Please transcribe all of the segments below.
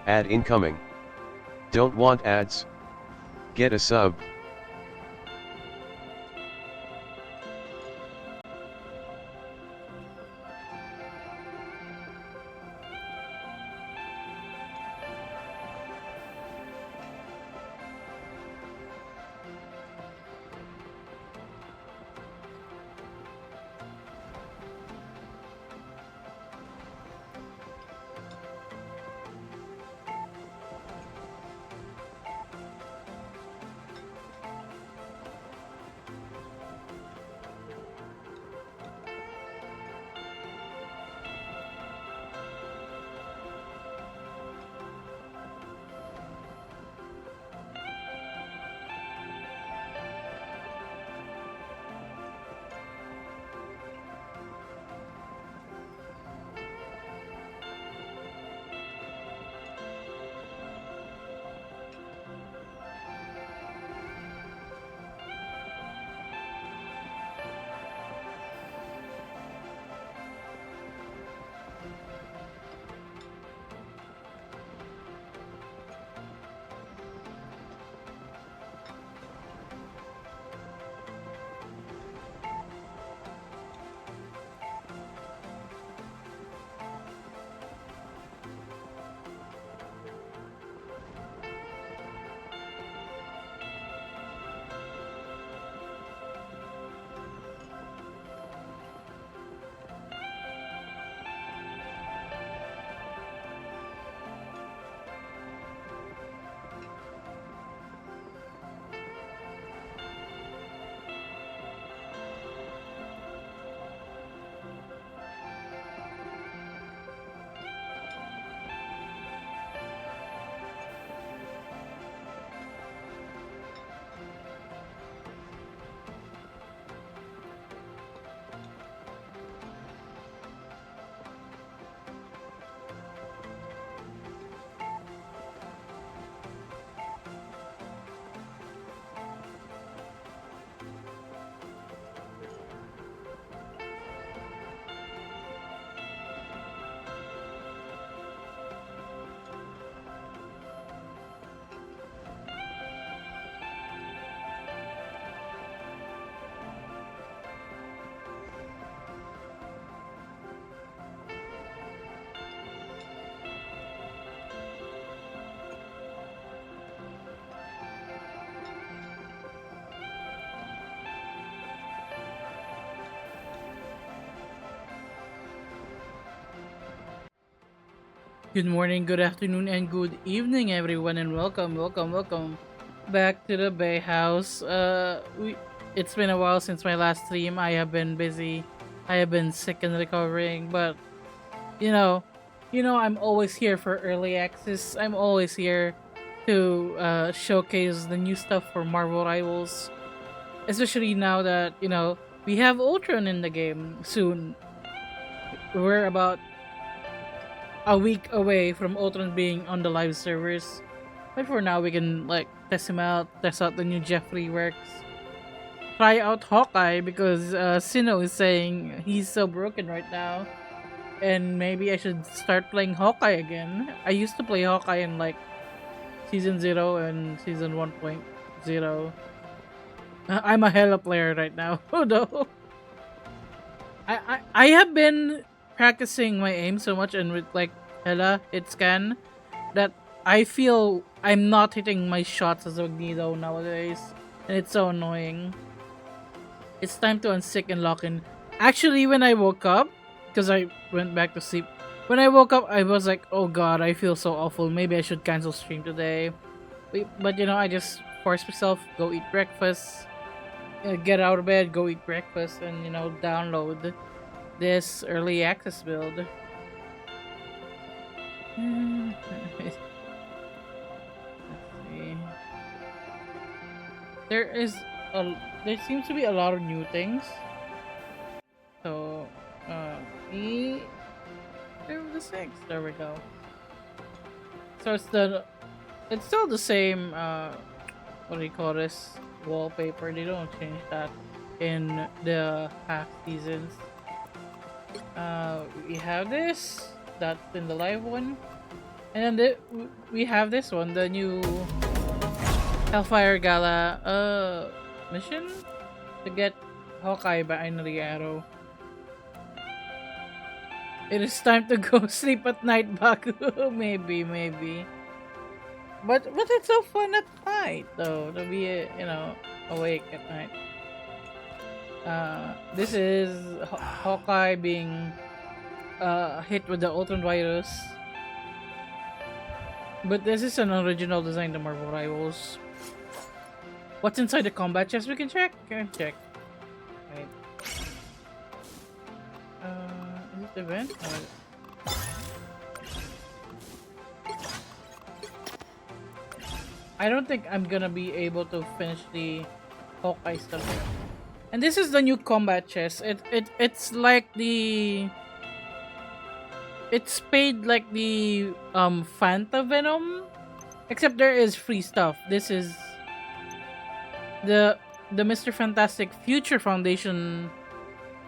Ad incoming. Don't want ads? Get a sub. Good morning, good afternoon, and good evening, everyone, and welcome back to the Bay House. It's been a while since my last stream. I have been busy. I have been sick and recovering, but you know, I'm always here for early access. I'm always here to showcase the new stuff for Marvel Rivals, especially now that we have Ultron in the game soon. We're about a week away from Ultron being on the live servers. But for now, we can like test him out, test out the new Jeffrey works, try out Hawkeye because Sino is saying he's so broken right now, and maybe I should start playing Hawkeye again. I used to play Hawkeye in like season 0 and season 1.0. I'm a hella player right now, though. I have been practicing my aim so much and with like hella hit scan that I feel I'm not hitting my shots as Magneto nowadays, and it's so annoying. It's time to unsick and lock in. Actually, when I woke up, because I went back to sleep, when I woke up, I was like, oh god, I feel so awful. Maybe I should cancel stream today. But I just forced myself, go eat breakfast, get out of bed, go eat breakfast, and download this early access build. Let's see. There is there seems to be a lot of new things. So e there the six. There we go. So it's still the same what do you call this wallpaper. They don't change that in the half seasons. We have this. That's in the live one. And then we have this one, the new Hellfire Gala mission to get Hawkeye binary arrow. It is time to go sleep at night, Baku. maybe. But it's so fun at night though to be awake at night. This is Hawkeye being hit with the Ultron virus. But this is an original design to Marvel Rivals. What's inside the combat chest? We can check. Check. Right. Is it the event? I don't think I'm gonna be able to finish the Hawkeye stuff. And this is the new combat chest. It's like the it's paid like the Fanta Venom, except there is free stuff. This is the Mr. Fantastic Future Foundation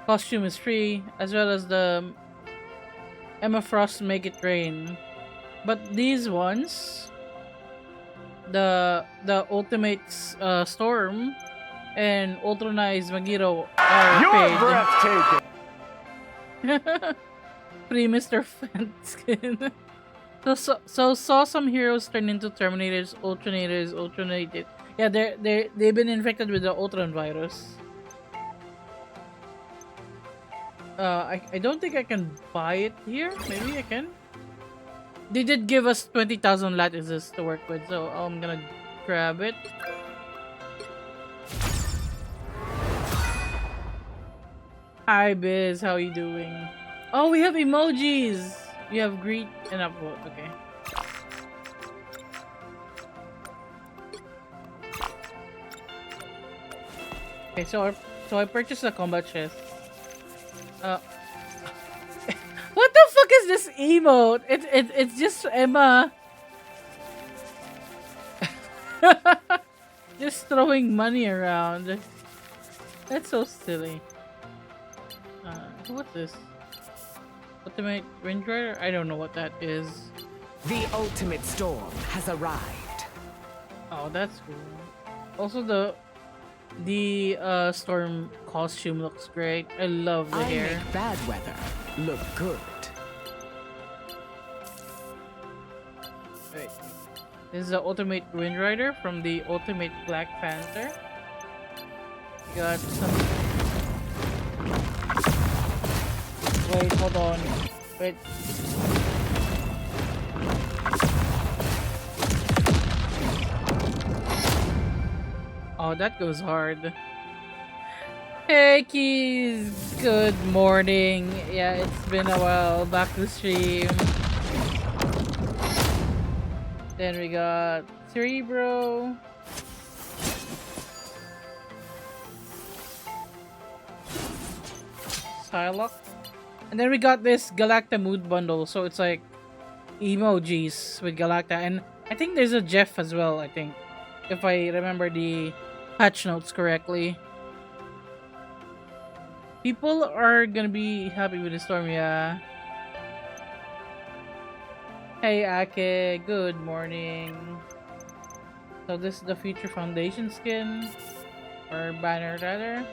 costume is free, as well as the Emma Frost Make It Rain. But these ones, the Ultimates Storm and Ultronized Magiro are You're breathtaking. Free Mr. Fant skin. So saw some heroes turn into Terminators, Ultronated. Yeah, they've been infected with the Ultron virus. I don't think I can buy it here. Maybe I can. They did give us 20,000 lattices to work with, so I'm gonna grab it. Hi Biz, how you doing? Oh, we have emojis! We have greet and upvote, okay. Okay, so I purchased a combat chest. What the fuck is this emote? It's just Emma just throwing money around. That's so silly. What's this? Ultimate Wind Rider? I don't know what that is. The ultimate storm has arrived. Oh, that's cool. Also, the storm costume looks great. I love the hair. Make bad weather look good. Wait. This is the Ultimate Wind Rider from the Ultimate Black Panther. Got some. Wait, hold on. Wait. Oh, that goes hard. Hey, Keys! Good morning. Yeah, it's been a while. Back to stream. Then we got Cerebro. Psylocke. And then we got this Galacta mood bundle. So it's like emojis with Galacta. And I think there's a Jeff as well, I think. If I remember the patch notes correctly. People are gonna be happy with the storm, yeah. Hey Ake, good morning. So this is the Future Foundation skin. Or banner rather.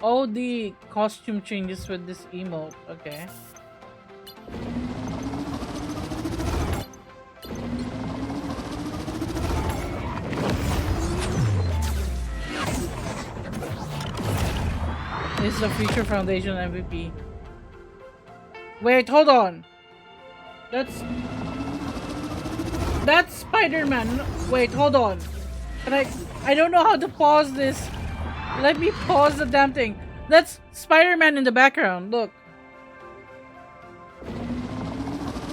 Oh, the costume changes with this emote. Okay. This is the Future Foundation MVP. Wait, hold on. That's Spider-Man. Wait, hold on. Can I don't know how to pause this. Let me pause the damn thing. That's Spider-Man in the background. Look.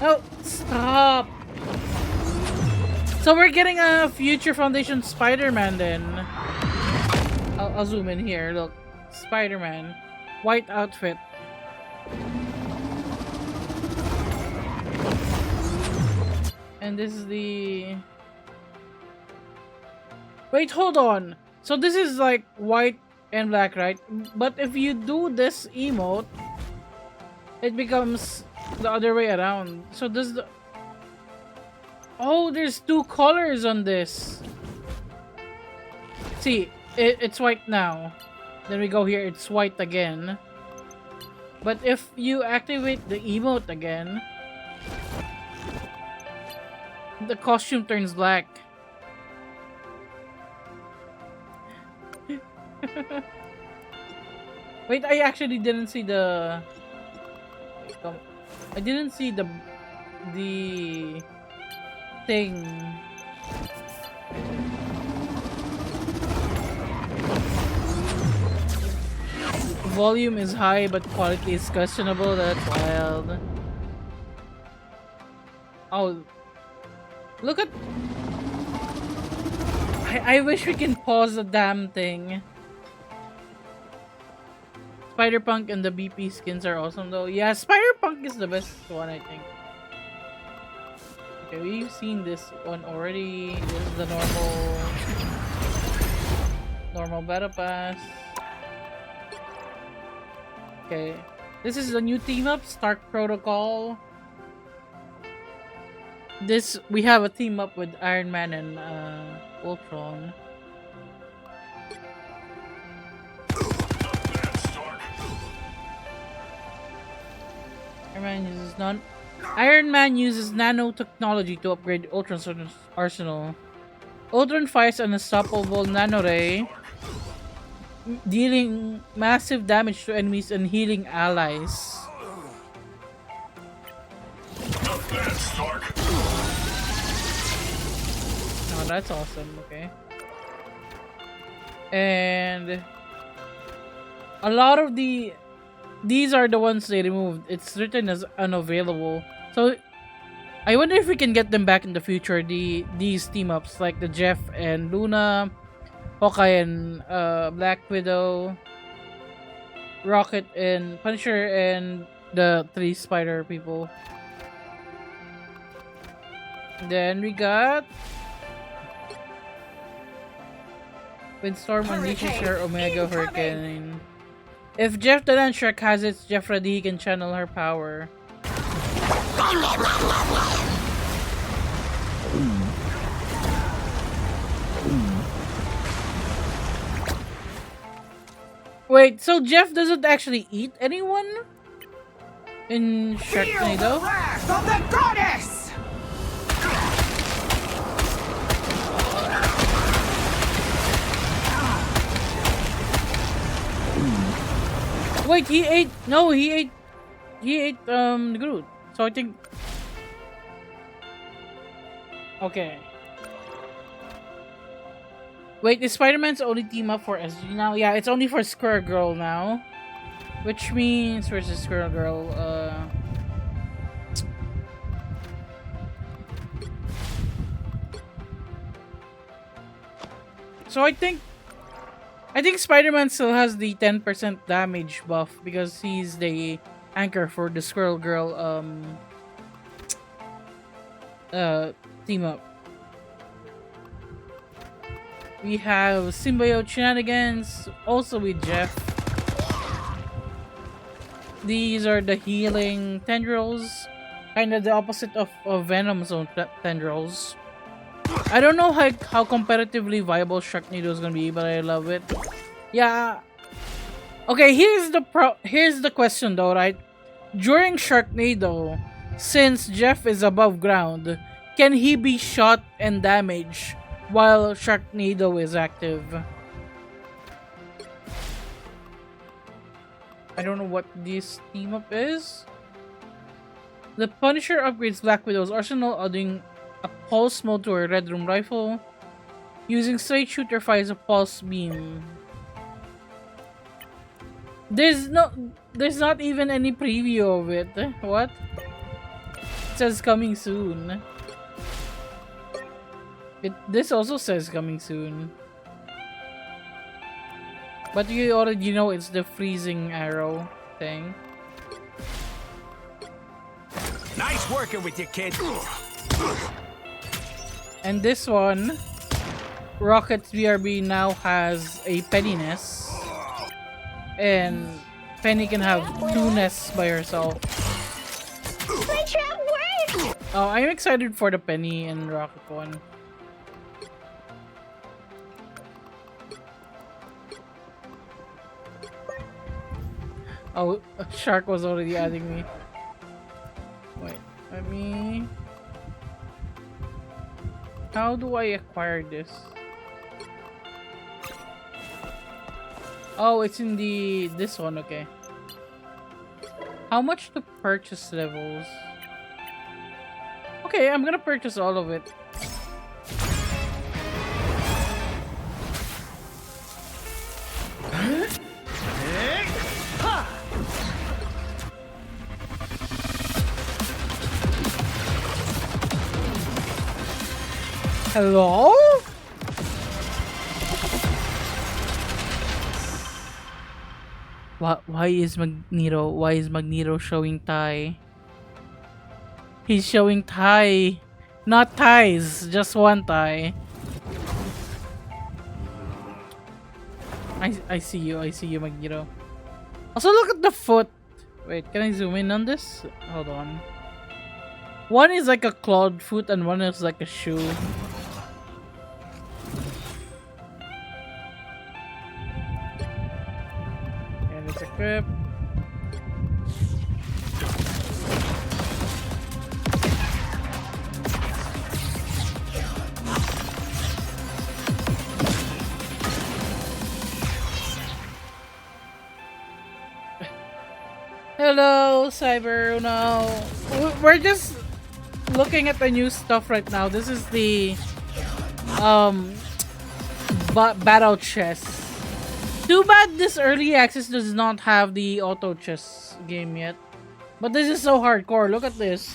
Oh, stop. So we're getting a Future Foundation Spider-Man then. I'll zoom in here. Look. Spider-Man. White outfit. And this is the Wait, hold on. So this is like white and black, right? But if you do this emote, it becomes the other way around. So does the... Oh, there's two colors on this. See, it's white now. Then we go here, it's white again. But if you activate the emote again, the costume turns black. Wait, I actually didn't see the... I didn't see the thing. Volume is high, but quality is questionable. That's wild. Oh, look at... I wish we can pause the damn thing. Spider-Punk and the BP skins are awesome though. Yeah, Spider-Punk is the best one, I think. Okay, we've seen this one already. This is the normal battle pass. Okay, this is the new team up, Stark Protocol. This, we have a team up with Iron Man and Ultron. Iron Man uses nanotechnology to upgrade Ultron's arsenal. Ultron fires an unstoppable nanoray, dealing massive damage to enemies and healing allies. Oh, that's awesome. Okay. And a lot of these are the ones they removed. It's written as unavailable. So I wonder if we can get them back in the future. These team ups like the Jeff and Luna, Hawkeye and Black Widow, Rocket and Punisher, and the 3 spider people. Then we got Windstorm unleashes her Omega Hurricane. If Jeff the Land Shark has its Jeff ready, he can channel her power. Wait, so Jeff doesn't actually eat anyone in Sharknado? Wrath of the goddess! Wait, he ate... No, he ate Groot. So I think... Okay. Wait, is Spider-Man's only team up for SG now? Yeah, it's only for Squirrel Girl now. Which means... Where's the Squirrel Girl? So I think Spider-Man still has the 10% damage buff because he's the anchor for the Squirrel Girl team up. We have Symbiote Shenanigans, also with Jeff. These are the healing tendrils, kind of the opposite of Venom's own tendrils. I don't know how competitively viable Sharknado is gonna be, but I love it. Yeah. Okay, here's the question though, right? During Sharknado, since Jeff is above ground, can he be shot and damaged while Sharknado is active? I don't know what this team up is. The Punisher upgrades Black Widow's arsenal, adding a pulse mode to her Red Room rifle. Using straight shooter fires a pulse beam. There's not even any preview of it. What? It says coming soon. This also says coming soon. But you already know it's the freezing arrow thing. Nice working with you, kid. And this one Rocket's BRB now has a Penny nest, and Penny can have 2 nests by herself. My trap worked! Oh, I'm excited for the Penny and Rocket one. Oh, a shark was already adding me. Wait, let me... How do I acquire this? Oh, it's in this one, okay. How much to purchase levels? Okay, I'm gonna purchase all of it. Hello? Why is Magneto showing Thai? He's showing Thai. Not ties, just one Thai. I see you, Magneto. Also, look at the foot. Wait, can I zoom in on this? Hold on. One is like a clawed foot and one is like a shoe. And it's equipped. Hello, Cyber. No, we're just looking at the new stuff right now. This is the battle chess. Too bad this early access does not have the auto chess game yet. But this is so hardcore. Look at this.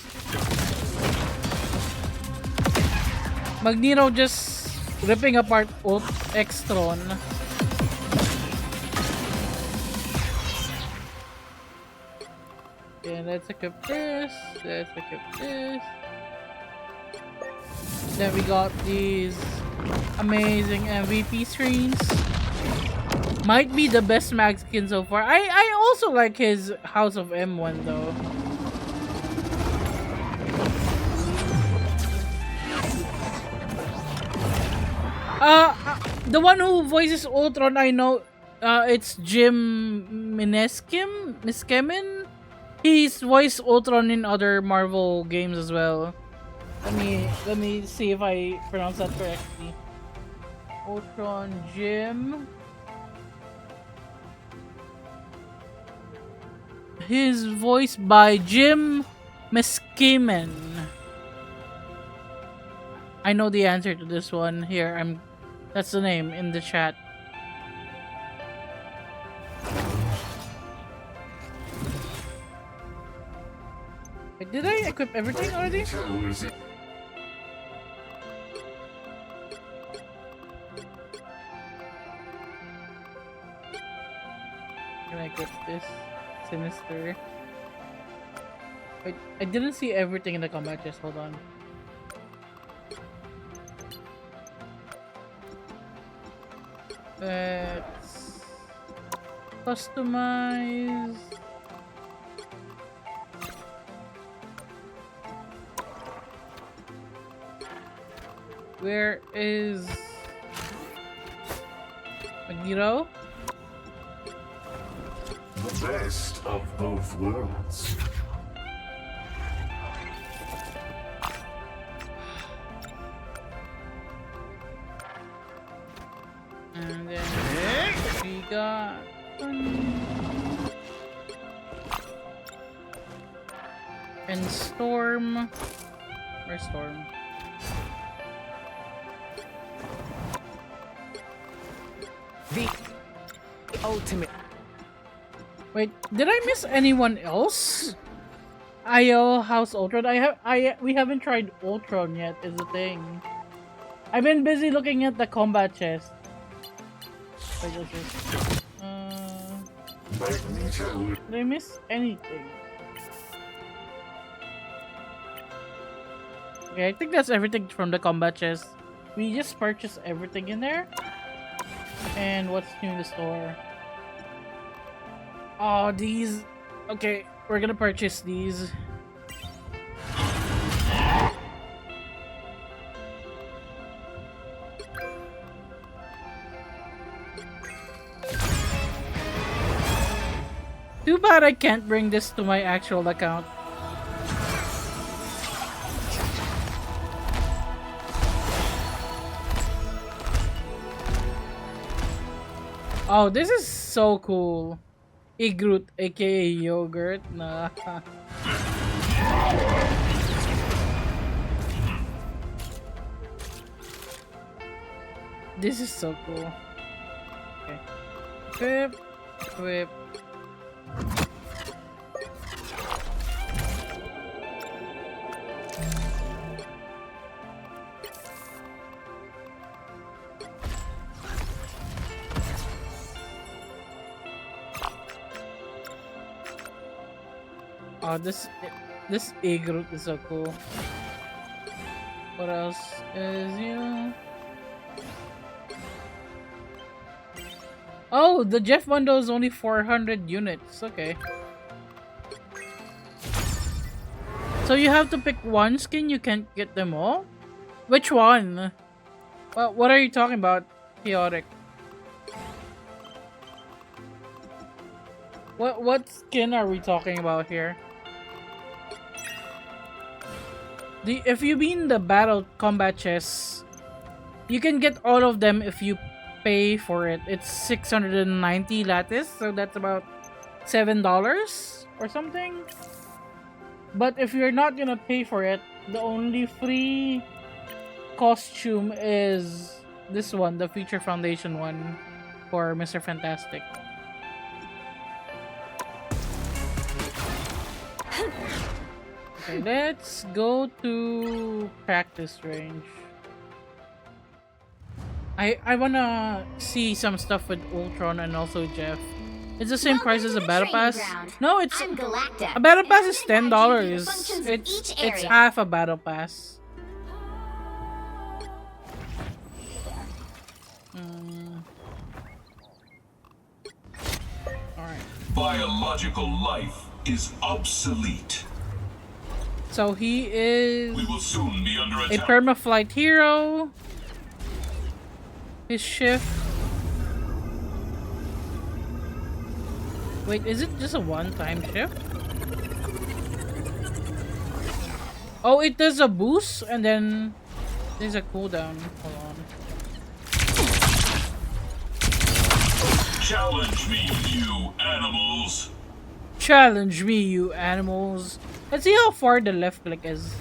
Magneto just ripping apart Ult Extron. Okay, let's equip this. Let's equip this. Then we got these amazing MVP screens. Might be the best mag skin so far. I also like his House of M one though. The one who voices Ultron, I know. It's Jim Miskemin. He's voiced Ultron in other Marvel games as well. Let me see if I pronounce that correctly. Ultron Jim. He's voiced by Jim Meskimen. I know the answer to this one. Here, that's the name in the chat. Wait, did I equip everything already? Can I equip this? Sinister. Wait, I didn't see everything in the combat chest. Hold on. Let's customize. Where is Magneto? The best of both worlds. And then we got and Storm. Where's Storm? The ultimate. Wait, did I miss anyone else? House Ultron. We haven't tried Ultron yet. Is the thing. I've been busy looking at the combat chest. Wait, what's this? Magneto. Did I miss anything? Okay, I think that's everything from the combat chest. we just purchased everything in there. And what's new in the store? Oh, these. Okay, we're gonna purchase these. Too bad I can't bring this to my actual account. Oh, this is so cool. Igroot, aka yogurt. Nah. This is so cool. Okay. Whip, whip. Oh, this Igroot is so cool. What else is you? Oh, the Jeff bundle is only 400 units. Okay. So you have to pick one skin. You can't get them all. Which one? What are you talking about, Chaotic? What skin are we talking about here? If you mean the battle combat chests, you can get all of them if you pay for it. It's 690 lattice, so that's about $7 or something. But if you're not gonna pay for it, the only free costume is this one, the Future Foundation one for Mr. Fantastic. Okay, let's go to practice range. I wanna see some stuff with Ultron and also Jeff. It's the same price as a battle pass. No, it's I'm Galacta. a battle pass is And I'm managing the $10. functions of It's each area. half a battle pass. Alright. Biological life is obsolete. So he is We will soon be under a attack. permaflight hero. His shift. Wait, is it just a one-time shift? Oh, it does a boost and then there's a cooldown. Hold on. Challenge me, you animals. Challenge me, you animals. Let's see how far the left click is.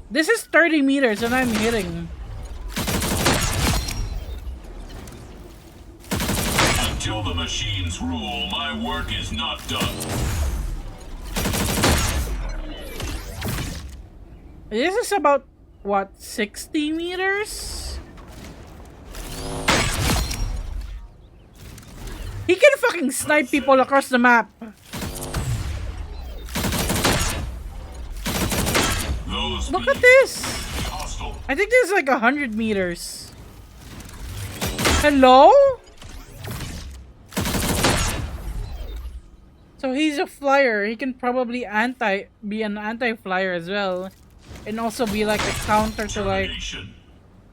This is 30 meters and I'm hitting. Until the machines rule, my work is not done. This is about, what, 60 meters? He can fucking snipe people across the map. Those Look at beings this. be hostile. I think this is like 100 meters. Hello? So he's a flyer. He can probably be an anti-flyer as well. And also be like a counter to like Termination.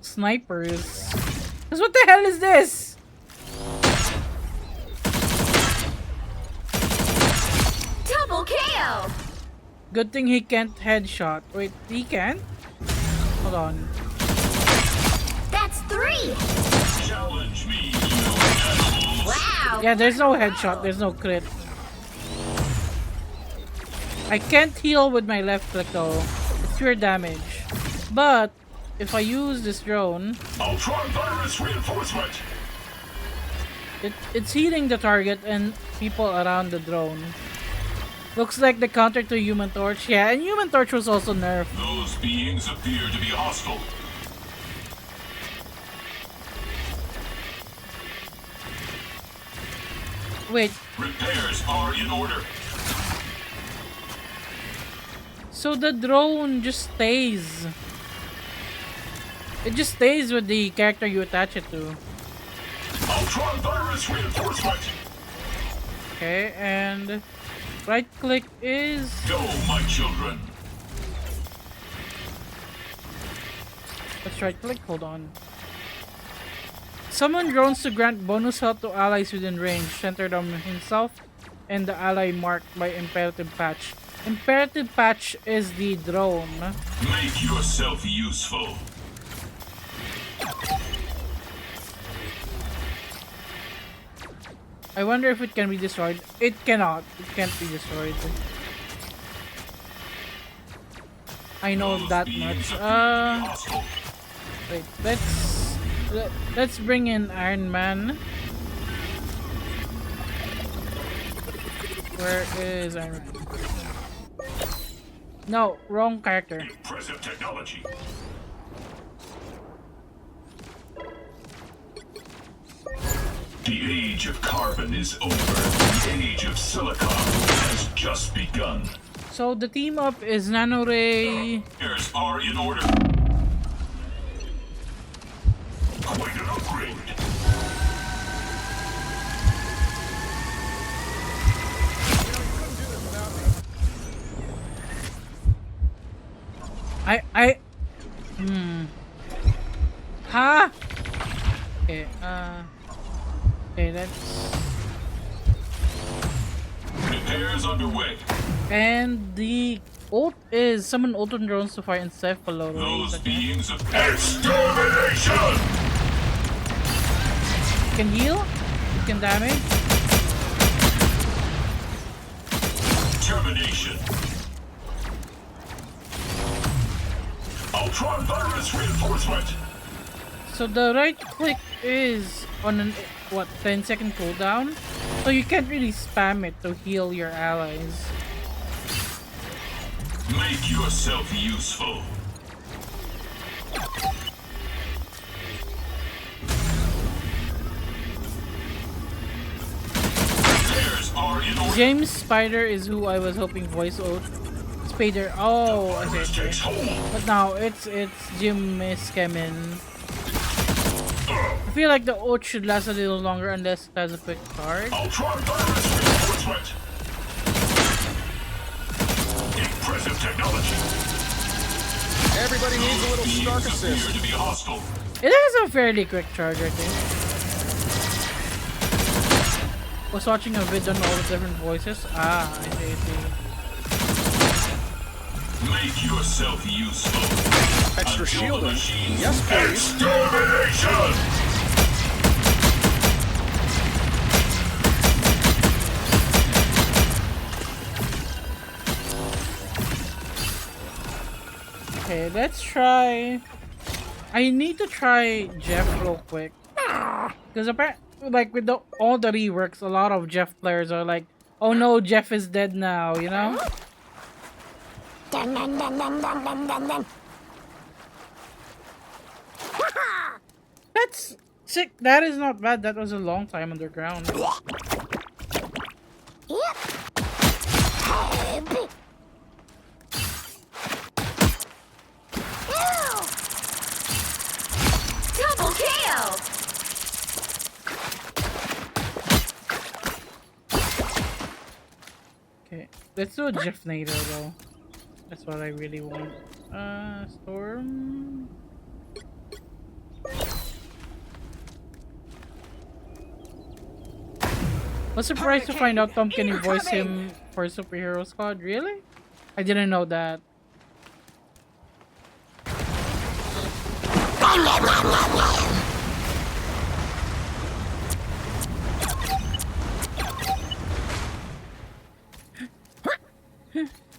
snipers. Cause what the hell is this? Double KO. Good thing he can't headshot. Wait, he can? Hold on. That's 3. Challenge me, you animals. Wow. Yeah, there's no headshot. There's no crit. I can't heal with my left click though. It's pure damage. But if I use this drone, Ultron virus reinforcement. it's healing the target and people around the drone. Looks like the counter to Human Torch. Yeah, and Human Torch was also nerfed. Those beings appear to be hostile. Wait, Repairs are in order. so the drone just stays. It just stays with the character you attach it to. Ultron virus reinforcement. Okay, and right click is Go, my children. let's right click, hold on. Summon drones to grant bonus health to allies within range, centered on himself and the ally marked by Imperative Patch. Imperative Patch is the drone. Make yourself useful. I wonder if it can be destroyed. It cannot. It can't be destroyed. I know Those that beings much. appear to be hostile. Wait, let's bring in Iron Man. Where is Iron Man? No, wrong character. Impressive technology. The age of carbon is over. The age of silicon has just begun. So the team up is Nano Ray. Repairs are in order. Quite an upgrade. I Huh? Okay, okay, that's Repairs underway. and the ult is summon ultra drones to fire encephaloid. Those beings of extermination. You can heal, you can damage. Termination. Ultron virus reinforcement. So the right click is on an 10-second cooldown, so you can't really spam it to heal your allies. Make yourself useful. Repairs are in order. James Spider is who I was hoping voice out. Spider. Oh, I Virus see. takes hold. But now it's Jim Miskamin. I feel like the ult should last a little longer unless it has a quick charge. Ultron virus reinforcement. Impressive technology. Everybody needs a little Beings Stark appear assist. to be hostile. It has a fairly quick charge, I think. Was watching a vid on all the different voices. Ah, I see, I see. Make yourself useful. Extra Until the shielding. machines Yes, please. extermination. Okay, let's try. I need to try Jeff real quick. Because apparently, like with all the reworks, a lot of Jeff players are like, "Oh no, Jeff is dead now," you know. That's sick. That is not bad. That was a long time underground. Double KO. Okay, let's do a Jeff Nader though. That's what I really want. Storm. Was surprised to find out Tom can voice him for Superhero Squad. Really? I didn't know that.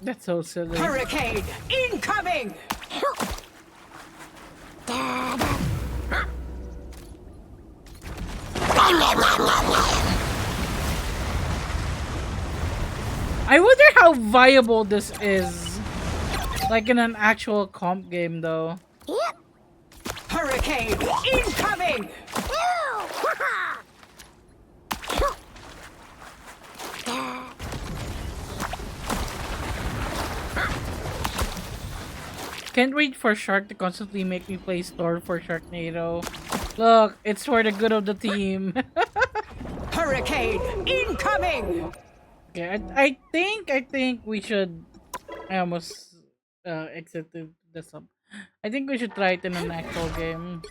That's so silly. Hurricane incoming! I wonder how viable this is. Like in an actual comp game though. Hurricane incoming! Can't wait for Shark to constantly make me play Storm for Sharknado. Look, it's for the good of the team. Hurricane incoming! Okay, I think we should. I almost exited the sub. I think we should try it in an actual game,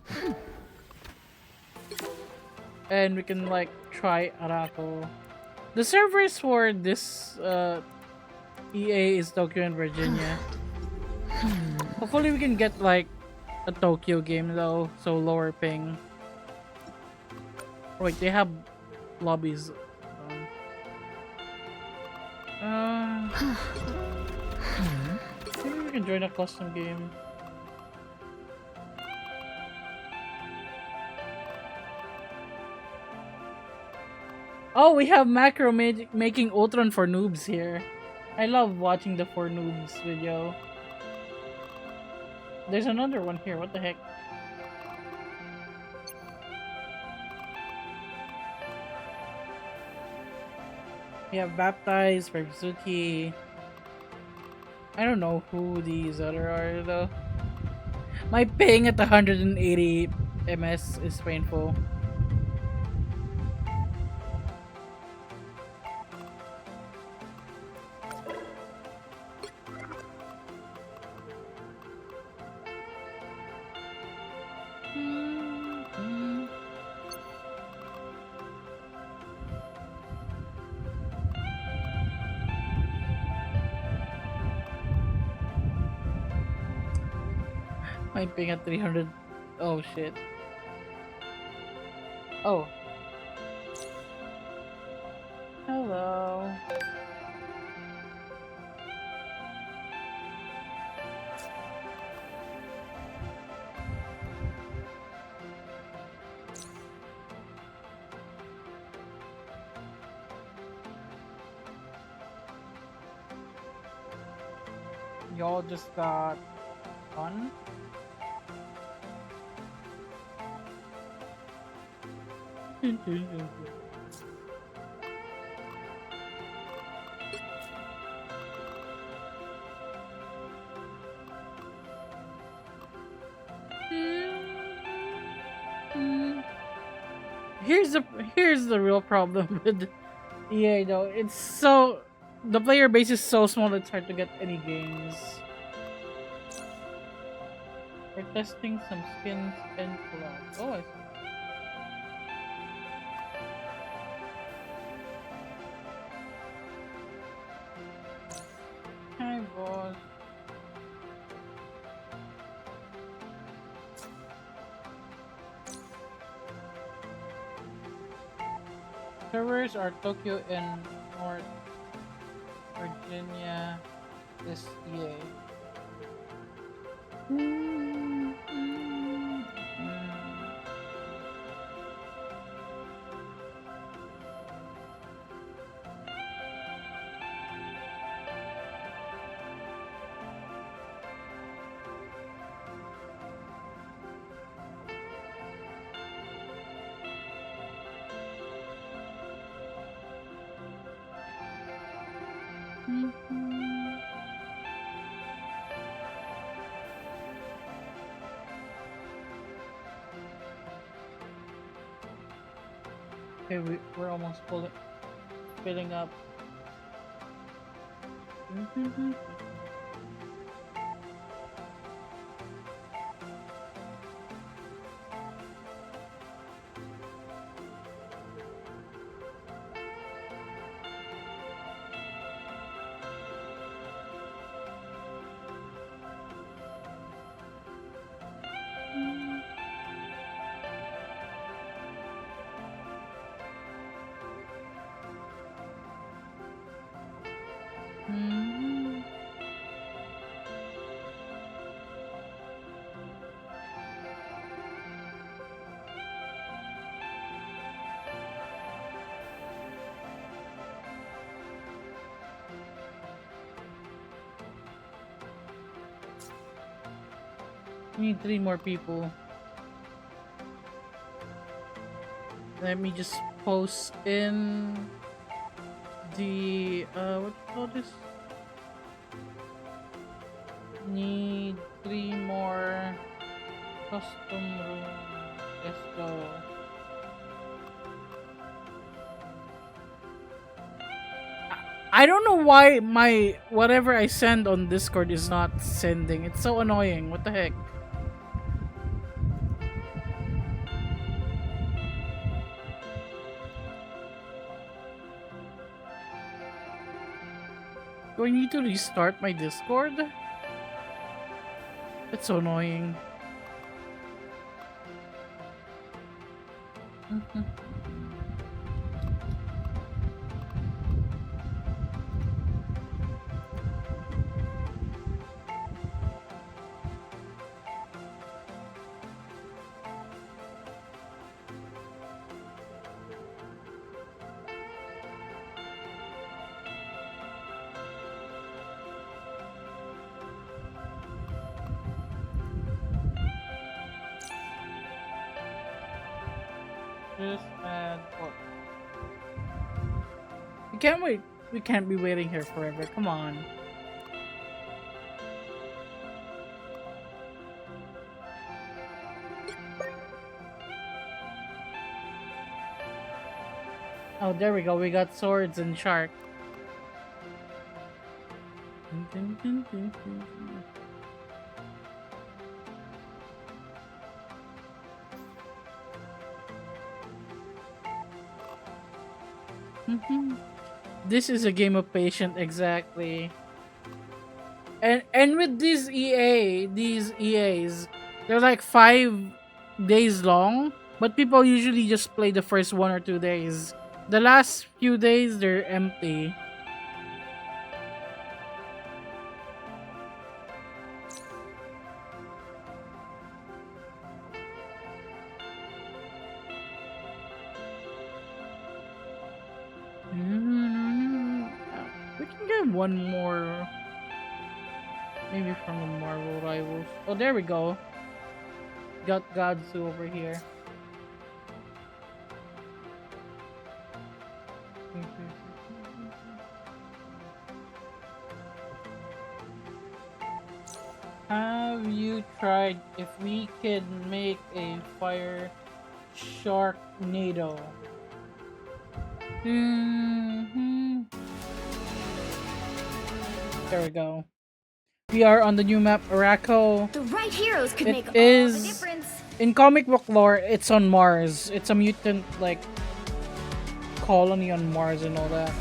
and we can like try Arako. The servers for this EA is Tokyo and Virginia. Hopefully, we can get like a Tokyo game though, so lower ping. Wait, they have lobbies. Uh, Maybe we can join a custom game. Oh, we have macro making Ultron for noobs here. I love watching the for noobs video. There's another one here. What the heck? We have Baptized, Suki. I don't know who these other are though. My ping at 180 ms is painful. My ping at 300. Oh shit. Oh. Hello. Y'all just got fun. Here's the real problem with EA though. It's so the player base is so small it's hard to get any games. We're testing some skins and collabs. Oh, I see. Hi, boss. Servers are Tokyo and North Virginia this EA. Okay, we're almost filling up. We need 3 more people. Let me just post in the what do you call this? Need 3 more custom room. Let's go. I don't know why my whatever I send on Discord is not sending. It's so annoying. What the heck? Do I need to restart my Discord? It's so annoying. Just add what? We can't wait. We can't be waiting here forever. Come on. Oh, there we go. We got swords and shark. This is a game of patience, exactly. And with these EAs, they're like 5 days long, but people usually just play the first 1 or 2 days. The last few days they're empty. We can get one more, maybe from the Marvel Rivals. Oh, there we go. Got Godsu over here. Have you tried if we could make a fire Sharknado? There we go. We are on the new map, Araco. The right heroes could It make all is- the difference. In comic book lore, it's on Mars. It's a mutant, like, colony on Mars and all that.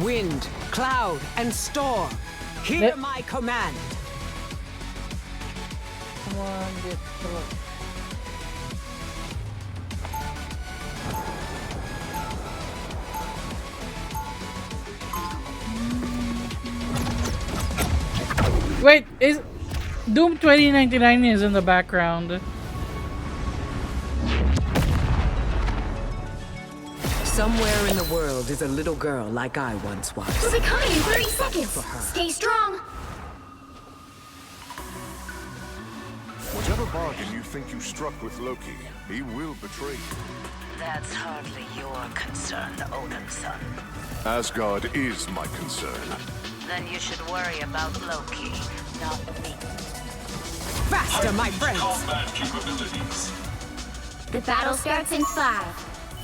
Wind, cloud, and storm. Hear Let- my command. Come on, get through. Wait, is Doom 2099 is in the background? Somewhere in the world is a little girl like I once was. We'll be coming in 30 seconds. Stay strong. Whatever bargain you think you struck with Loki, he will betray you. That's hardly your concern, Odin's son. Asgard is my concern. Then you should worry about Loki, not me. Faster, my friends! Combat capabilities. The battle starts in 5,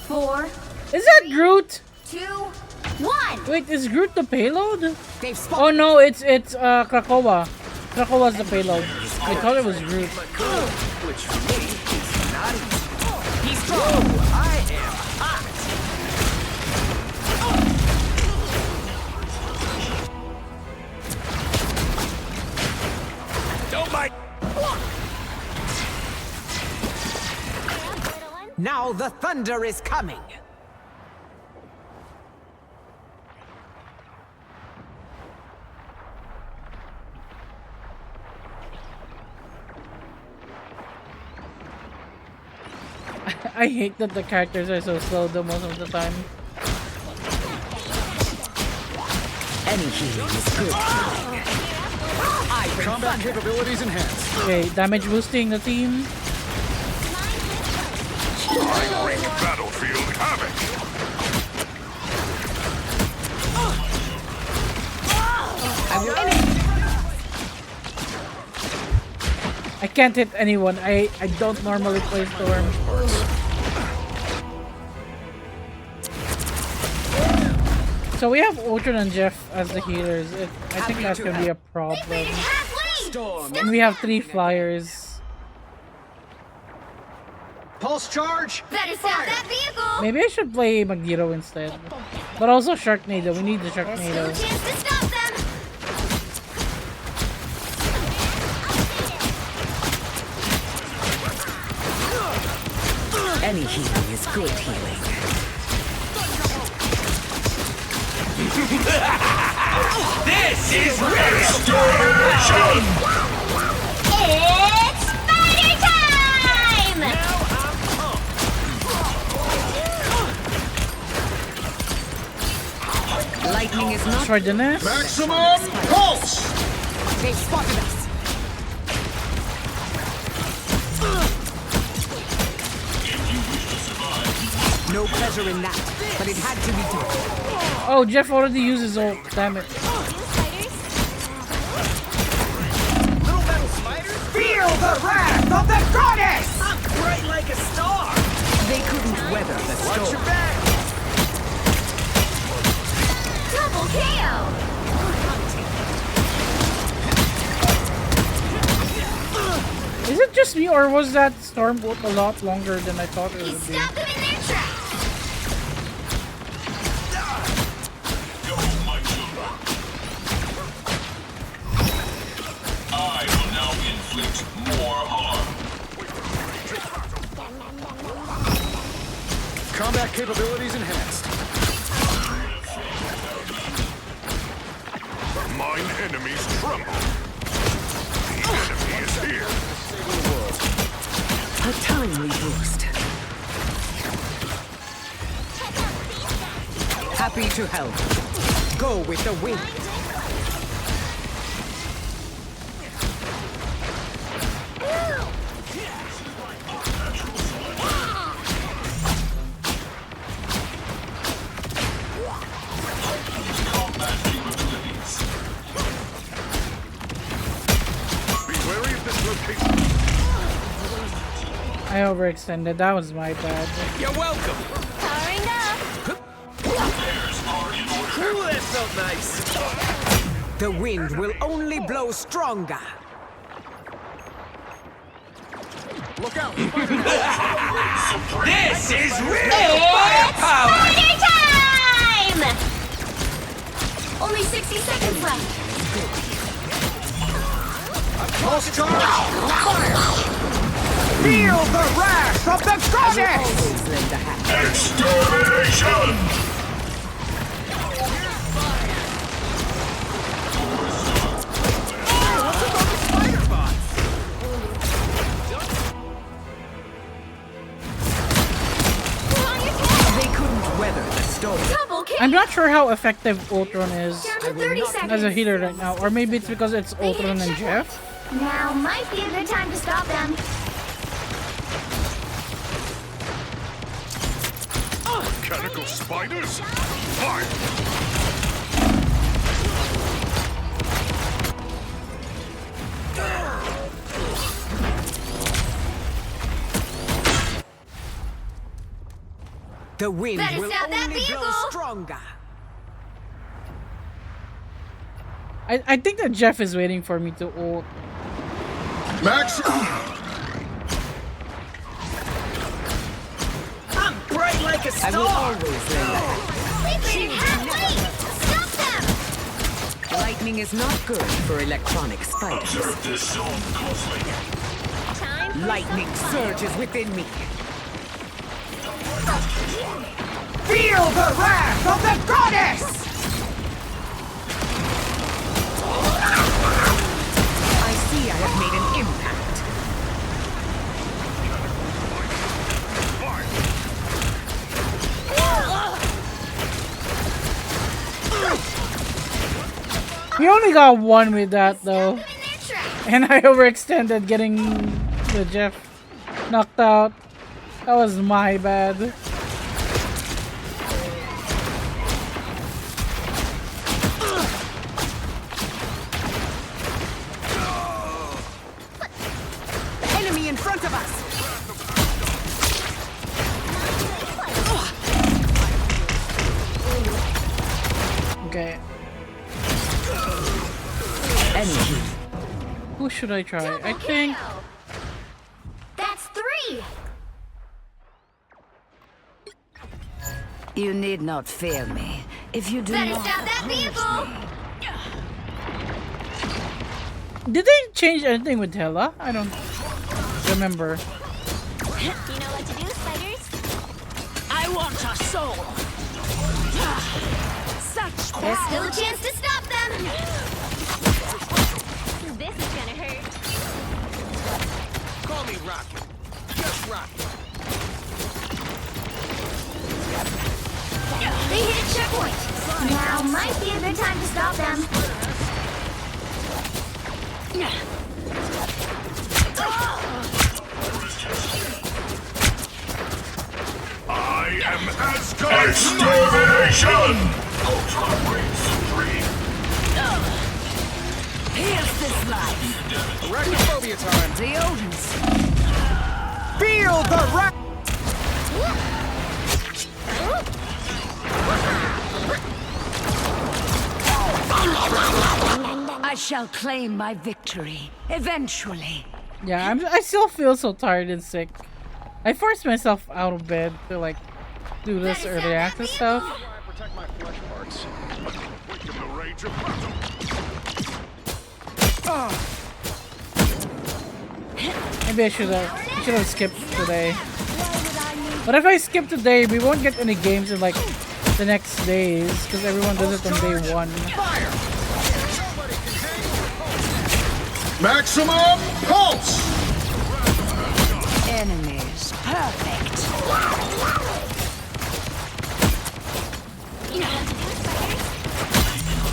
4, Is that Groot? 2, 1. Wait, is Groot the payload? They've Oh spotted. no, it's Krakoa. Krakoa's the payload. I thought it was Groot. Which for me is not easy. He's strong. I am hot. Don't mind. Now the thunder is coming. I hate that the characters are so slow the most of the time. Any healing is good. I bring Combat thunder. capabilities enhanced. Okay, damage boosting the team. I bring battlefield havoc. I can't hit anyone. I don't normally play Storm. So we have Ultron and Jeff as the healers. I think that's gonna be a problem. Storm. And we have 3 flyers. Pulse charge. Better stop that vehicle. Maybe I should play Magneto instead. But also Sharknado. We need the Still a Sharknado. chance to stop them. Any healing is good healing. This is real. It's spider time! Lightning is not. For the nest. Maximum pulse. They spotted us. No pleasure in that, but it had to be done. Oh, Jeff already used his ult. Damn it. Little metal spiders. Feel the wrath of the goddess. I'm bright like a star. They couldn't weather the Watch your storm. back. Double KO! Is it just me or was that storm ult a lot longer than I thought it He would be? stopped them in their tracks. Go, my children. I will now inflict more harm. Combat capabilities enhanced. Mine enemies tremble. The enemy is here. A timely boost. Happy to help. Go with the wind. Combat capabilities. Be wary of this location. I overextended. That was my bad. You're welcome. Powering up. Repairs are in order. Ooh, that felt nice. The wind will only blow stronger. Look out. This is It's spider time! Only 60 seconds left. Pulse charge. Fire. Feel the wrath of the goddess. Always lend a hand. extermination. Spider bots. They couldn't weather the storm. Double KO! I'm not sure how effective Ultron is Down to 30 seconds. as a healer right now. Or maybe it's because it's Ultron and Jeff. Now might be a good time to stop them. Mechanical spiders? Fire! The wind Better will stop that only blow vehicle. stronger. I think that Jeff is waiting for me to ult. Max. I'm bright like a I will star. always lend a hand. Sleeping halfway! Stop them! Lightning is not good for electronic spiders. Observe this zone closely. Time. Lightning surges within me. Feel the wrath of the goddess. I see I have made an impact. We only got one with that though. In their tracks. And I overextended getting the Jeff knocked out. That was my bad. front of us! Okay. Energy. Who should I try? I think. That's 3. You need not fear me. If you do Better not stop that vehicle! Did they change anything with Hela? I don't remember. You know what to do, spiders? I want a soul. Such There's still a chance to stop them! This is gonna hurt. Call me Rocky. Just Rocky. They hit a checkpoint! Now might be a good time to stop them. I am Asgard. Extermination! Ultron reigns supreme. Here's this life. Arachnophobia time. The Odins. Feel the wrath! I shall claim my victory eventually. Yeah, I still feel so tired and sick. I forced myself out of bed to like do this early access stuff. Protect my flesh parts. Weaken the rage of battle. Maybe I should have skipped today. But if I skip today, we won't get any games in like the next days because everyone does it on day 1. Fire! Maximum pulse. Enemies. Perfect.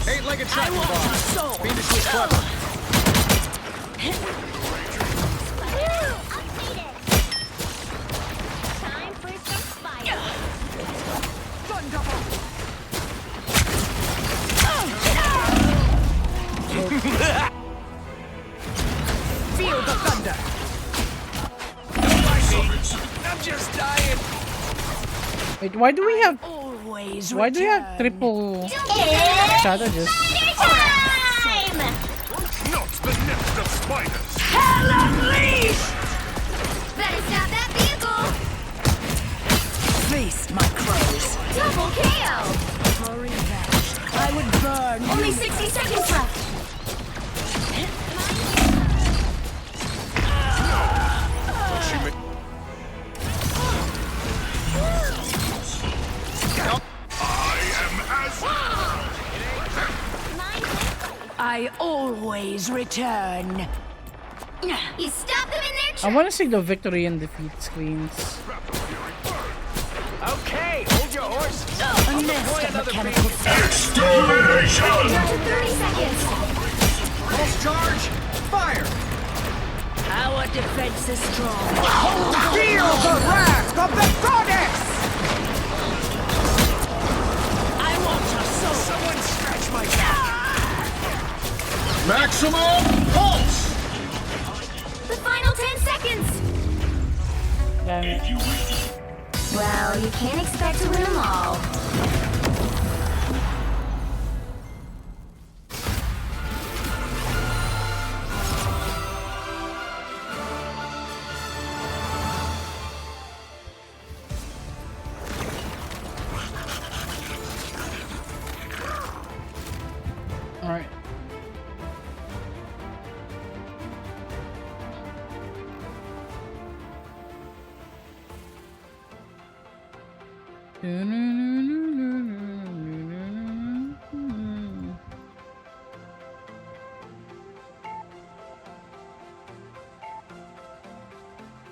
Eight-legged tracking bomb. Fiendishly clever. Time for some fire. Feel the thunder. I'm just dying. Wait, why do we have Always triple strategists? Time! Not the nest of spiders. Better stop that vehicle! Feast my crows. Double KO! For revenge, I would burn. Only 60 seconds left. I am Asgard. I always return. You stop them in their I tracks! want to see the victory and defeat screens. Okay, hold your horses. A nest of mechanical Extermination! Down to 30 seconds. Pulse charge. Fire! Our defense is strong. Feel the wrath of the goddess! I want a soul. Someone scratch my back. Maximum pulse. The final 10 seconds! Damn it. If you wish to Well, you can't expect to win them all. All right.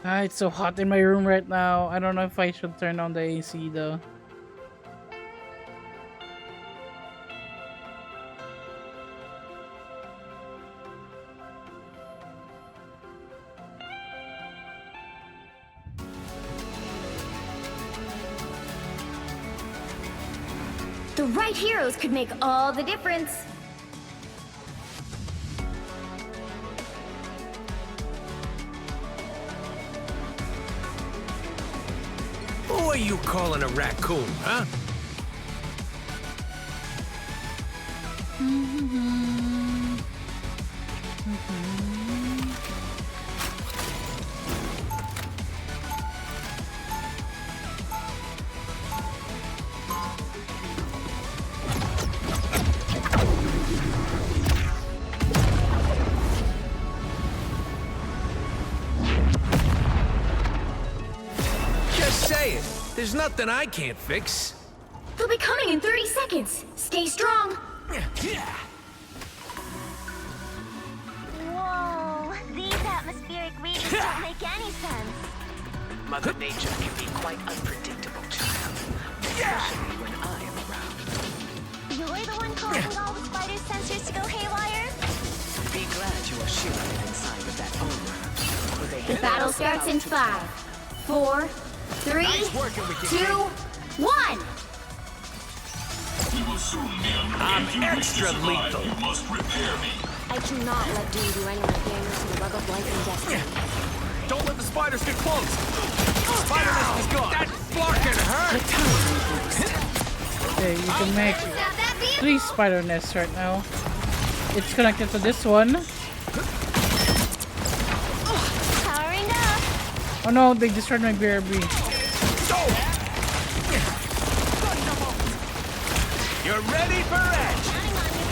Ah, it's so hot in my room right now. I don't know if I should turn on the AC though. The right heroes could make all the difference. Who are you calling a raccoon, huh? Just say it. There's nothing I can't fix. They'll be coming in 30 seconds. Stay strong. Whoa, these atmospheric readings don't make any sense. Mother Nature can be quite unpredictable, child. Especially when I am around. You're the one causing all the spider sensors to go haywire? Be glad you are shielded inside of that armor. Or they The battle starts in 5, 4, 3, Nice working with you, 2, 1. We will soon be under I'm if you wish to extra survive, lethal. You must repair me. I cannot let Doom do any more damage to the web of life and destiny. Don't let the spiders get close. Spider nest is gone. That floor can hurt. Okay, you can make Stop that vehicle! 3 spider nests right now. It's connected to this one. Powering up. Oh no, they destroyed my BRB. You're ready for edge. Counting on you,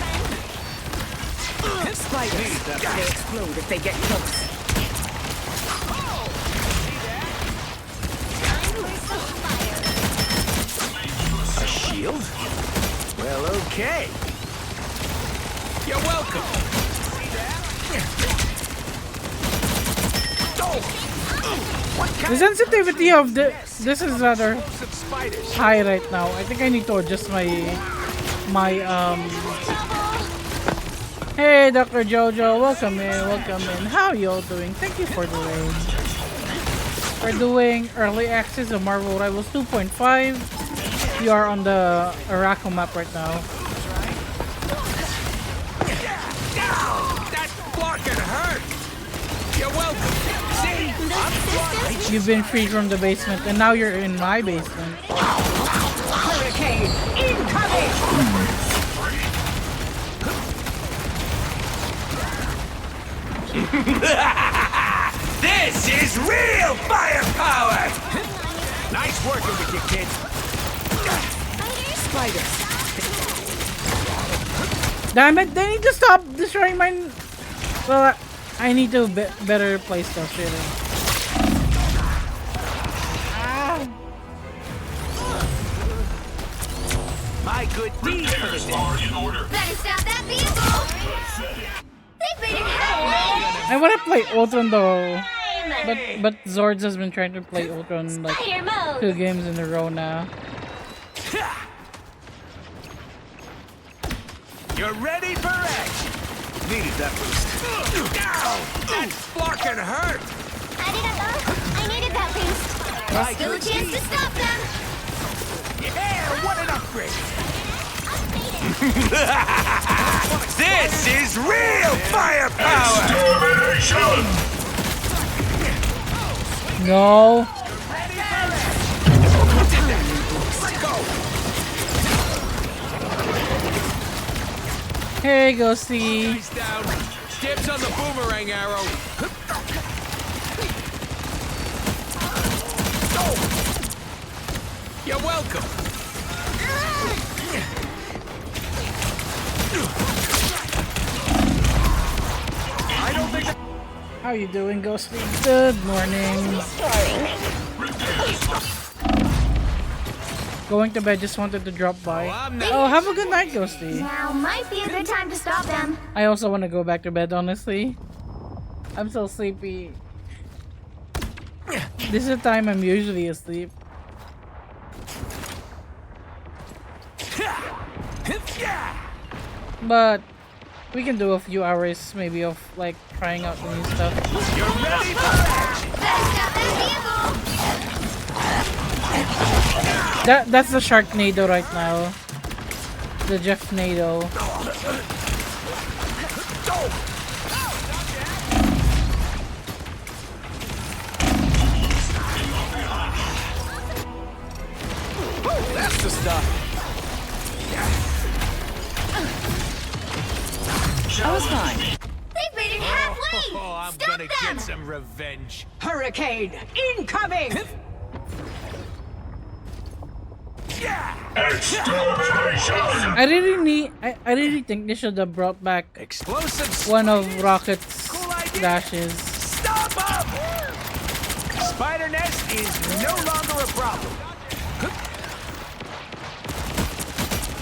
friend. Spiders, they explode if they get close. Time for some fire. A shield? Well, okay. You're welcome. The sensitivity of this is rather Some spiders. high right now. I think I need to adjust my Hey Dr. Jojo, welcome in, welcome in. How are you all doing? Thank you for the raid. We're doing early access of Marvel Rivals 2.5. We are on the Araco map right now. That floor can hurt. You're welcome. See? I'm flying. You've been freed from the basement and now you're in my basement. Hurricane incoming! This is real firepower! Nice working with you, kid. Spiders. Damn it, they need to stop destroying my... Well, I need to better play stuff really. My good deed for the Repairs day. are in order. Better stop that vehicle! They've made it halfway! I want to play Ultron though. But Zords has been trying to play Ultron like Spider mode! 2 games in a row now. You're ready for edge. Needed that boost. That floor can hurt. I needed that boost. My Still a good chance to deed. stop them! Yeah, what an upgrade. This is real firepower. Extermination! No. Hey, Ghosty. He's down. Dibs on the boomerang arrow. You're welcome. I don't think that... How you doing, Ghosty? Good morning. Going to bed, just wanted to drop by. I'm not... Oh, have a good night, Ghosty. Now might be a good time to stop them. I also want to go back to bed, honestly. I'm so sleepy. This is the time I'm usually asleep. But we can do a few hours maybe of like trying out the new stuff. You're ready for edge. Better stop that vehicle! That's the Sharknado right now. The Jeffnado. stuff. I was fine. They've made it halfway! Oh, I'm Stop gonna them! get some revenge. Hurricane incoming! Extermination! I really think they should have brought back Explosives. one of Rocket's Cool idea. dashes. Stop them! Spider nest is no longer a problem.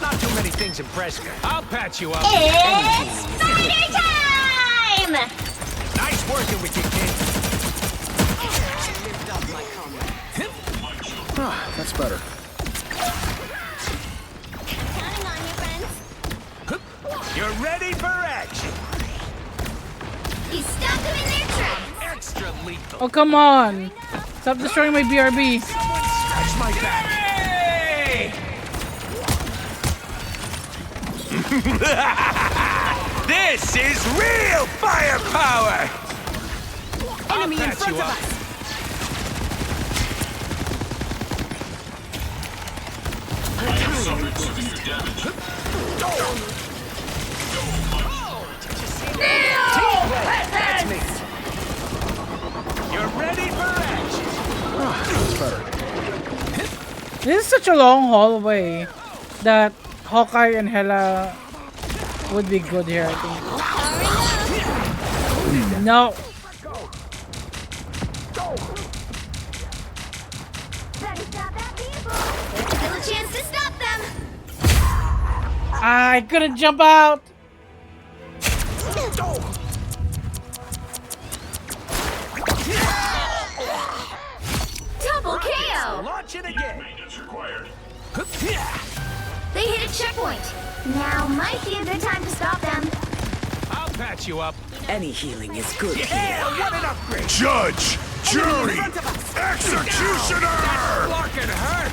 Not too many things impress me. I'll patch you up. It's spider time! Nice working with you, kid. That's better. Counting on you, friends. You're ready for action. You stopped them in their tracks! Extra lethal. Oh, come on! Stop destroying my BRB. Someone scratch my back. This is real firepower! Enemy in front of us! Suffered severe damage. That's me. You're ready for action. That's better. This is such a long hallway that Hawkeye and Hela would be good here, I think. No. Better stop that vehicle! There's still a chance to stop them! I couldn't jump out. Double KO! Launch it again. Maintenance required. They hit a checkpoint. Now might be a good time to stop them. I'll patch you up. Any healing is good. Yeah, what an upgrade. Judge! Jury! Front of us. Executioner! Larkin hurt.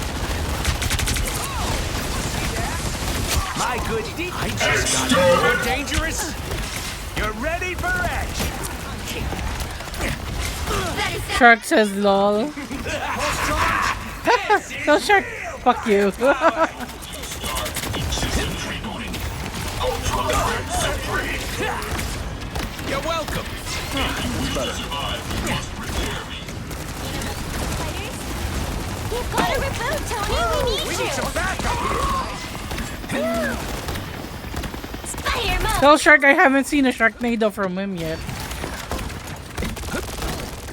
My good deed. I just got more dangerous. You're ready for action. Better stop. Shark says lol. So Shark, fuck you. Systems rebooting. Ultra set free. You're welcome. Survive. You must repair me. You've got to reboot, Tony. We We need need you. some backup here. Spider mode. Tell Shark I haven't seen a Sharknado from him yet.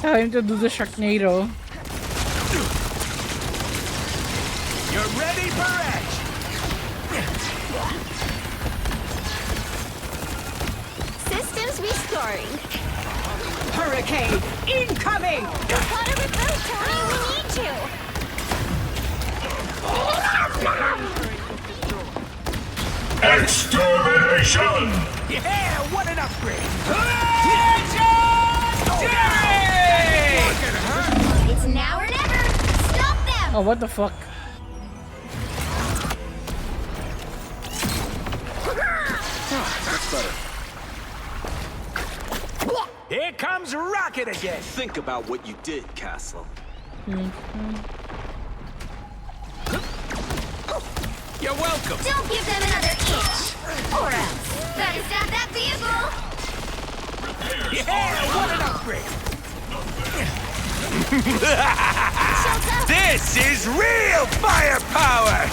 Tell him to do the Sharknado. You're ready for action. Systems restoring. Hurricane incoming! You've got to reboot, Tony. We need you. Extermination! Yeah, what an upgrade. It's now or never. Stop them. Oh, what the fuck? That's better. Here comes Rocket again. Think about what you did, Castle. You're welcome. Don't give them another inch. Or else. Better stop that vehicle. Yeah, what an upgrade. This is real firepower.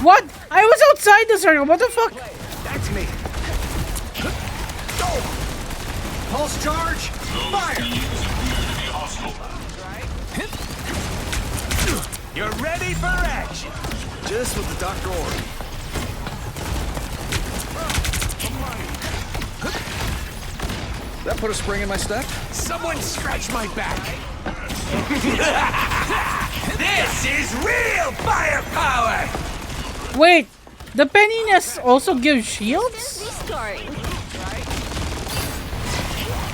What? I was outside the circle. What the fuck? That's me. Pulse charge. Fire. You're ready for action. Just what the doctor ordered. That put a spring in my step? Someone scratch my back. This is real firepower. Wait, the penniness also gives shields? Restoring.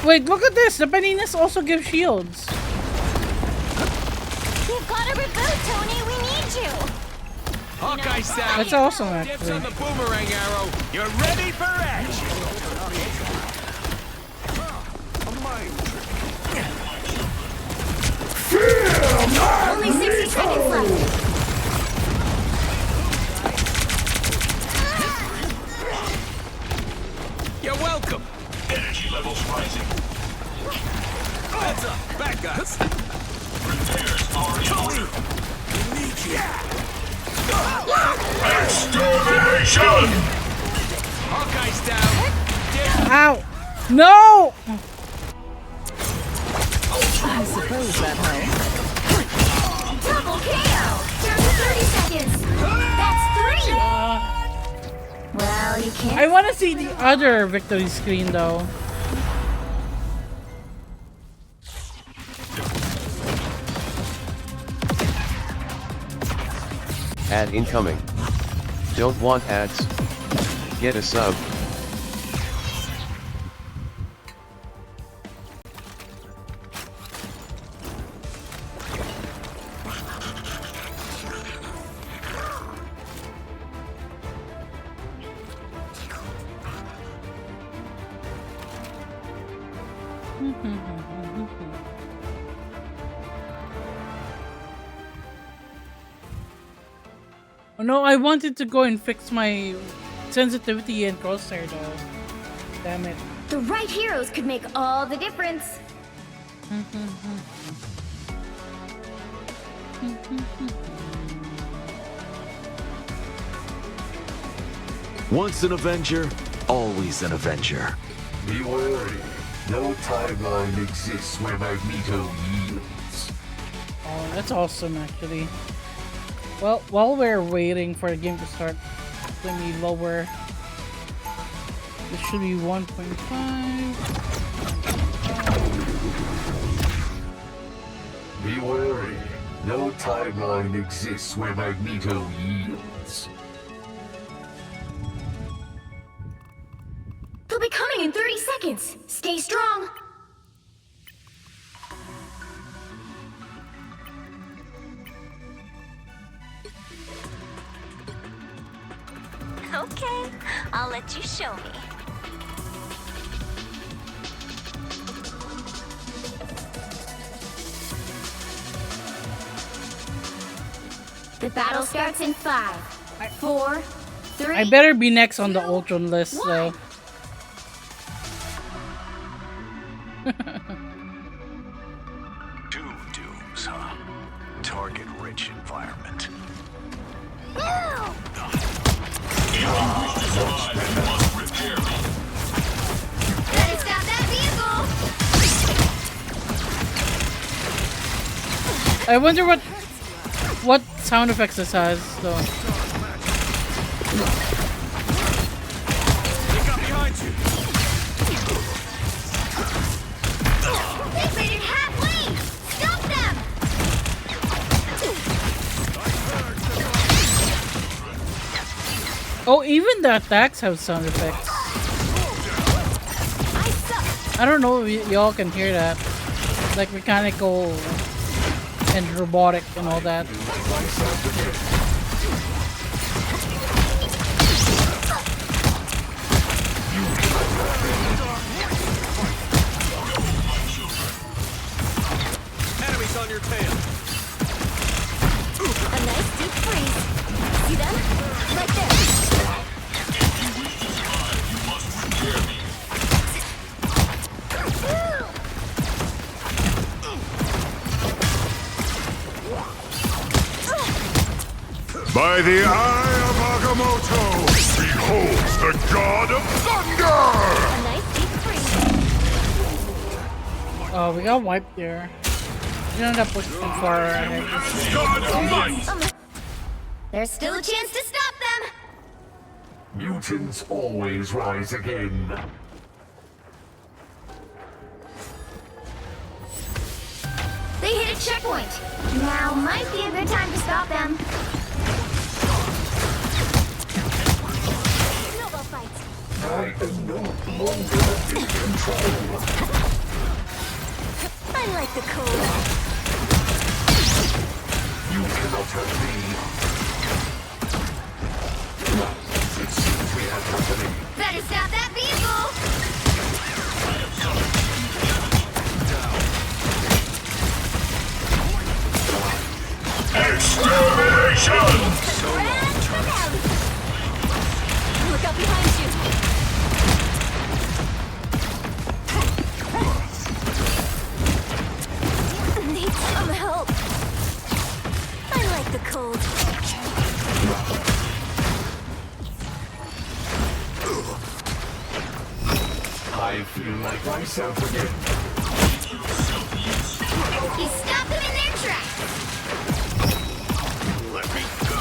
Wait, look at this. The penniness also gives shields. You've got to reboot, Tony. We need you. Hawkeye style. That's awesome, Dips on actually. the boomerang arrow. You're ready for action. Fear Signals rising. Heads up, bad guys. Repairs are in order. We need you. Extermination! Hawkeye's down. Ow! No! I suppose that helps. Double KO! Down to 30 seconds! That's 3! Well, you can't. I want to see the other victory screen though. Ad incoming. Don't want ads. Get a sub. Oh no, I wanted to go and fix my sensitivity and crosshair though. Damn it. The right heroes could make all the difference. Once an Avenger, always an Avenger. Be wary. No timeline exists where Magneto yields. Oh, that's awesome actually. Well, while we're waiting for the game to start, let me lower. It should be 1.5. Be wary. No timeline exists where Magneto yields. They'll be coming in 30 seconds. Stay strong. Okay, I'll let you show me. The battle starts in 5, 4, 3. I better be next on the Ultron list though. Two dooms, huh? Target-rich environment. Better stop that vehicle! I wonder what sound effects this has though. They got behind you. They made it halfway! Stop them! Oh, even the attacks have sound effects. I suck! I don't know if y'all can hear that. Like mechanical and robotic and all that. Enemies on your tail. A nice deep freeze. See them? Right there. By the eye of Agamotto, beholds the god of thunder! A nice deep freeze. Oh, we got wiped there. We don't have pushed too far ahead. God of might! There's still a chance to stop them! Mutants always rise again. They hit a checkpoint. Now might be a good time to stop them. Snowball fight. I am no longer in control. I like the cold. You cannot hurt me. It seems we have company. Better stop that vehicle! Extermination! Look out behind you! myself again. He stopped them in their tracks. Let me go!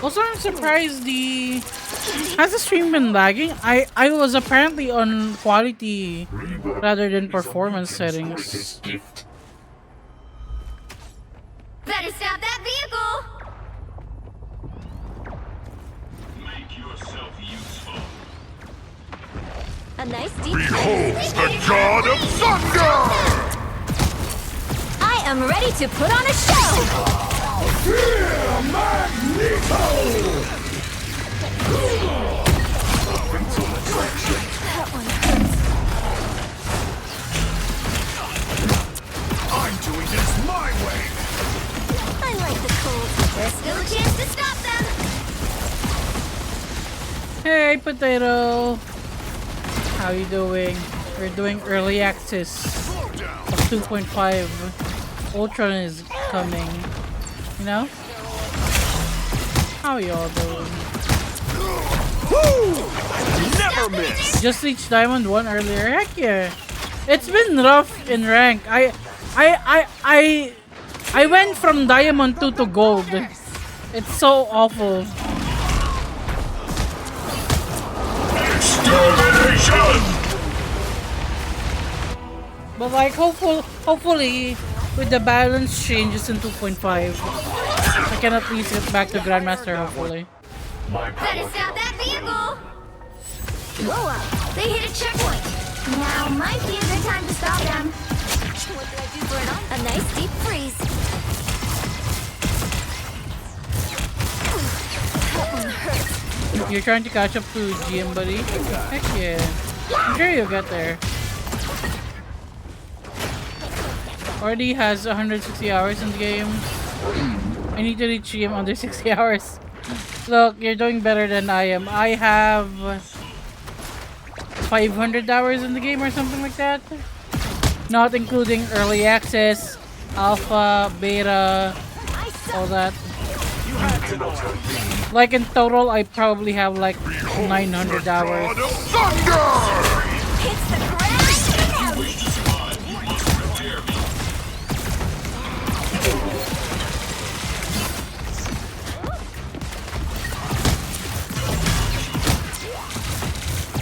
Also, I'm surprised has the stream been lagging? I was apparently on quality rather than performance settings. Better stop that vehicle. Make yourself useful. A nice deep Behold the god of thunder! I am ready to put on a show! Fear Magneto! That one hurts. I'm doing this my way! I like the cold. There's still a chance to stop them. Hey, Potato! How you doing? We're doing early access of 2.5. Ultron is coming. You know? How y'all doing? Woo! Never miss! Just reached Diamond 1 earlier. Heck yeah! It's been rough in rank. I went from Diamond 2 to Gold. It's so awful. But like, hopefully, with the balance changes in 2.5, I can at least get back to Grandmaster. Hopefully. Better stop that vehicle. Blow up. They hit a checkpoint. Now might be a good time to stop them. What did I do for it? A nice deep freeze. That one hurts. You're trying to catch up to GM, buddy? Heck yeah. I'm sure you'll get there. Already has 160 hours in the game. I need to reach GM under 60 hours. Look, you're doing better than I am. I have 500 hours in the game or something like that. Not including early access, alpha, beta, all that. Like in total, I probably have like 900 hours. Hits the ground.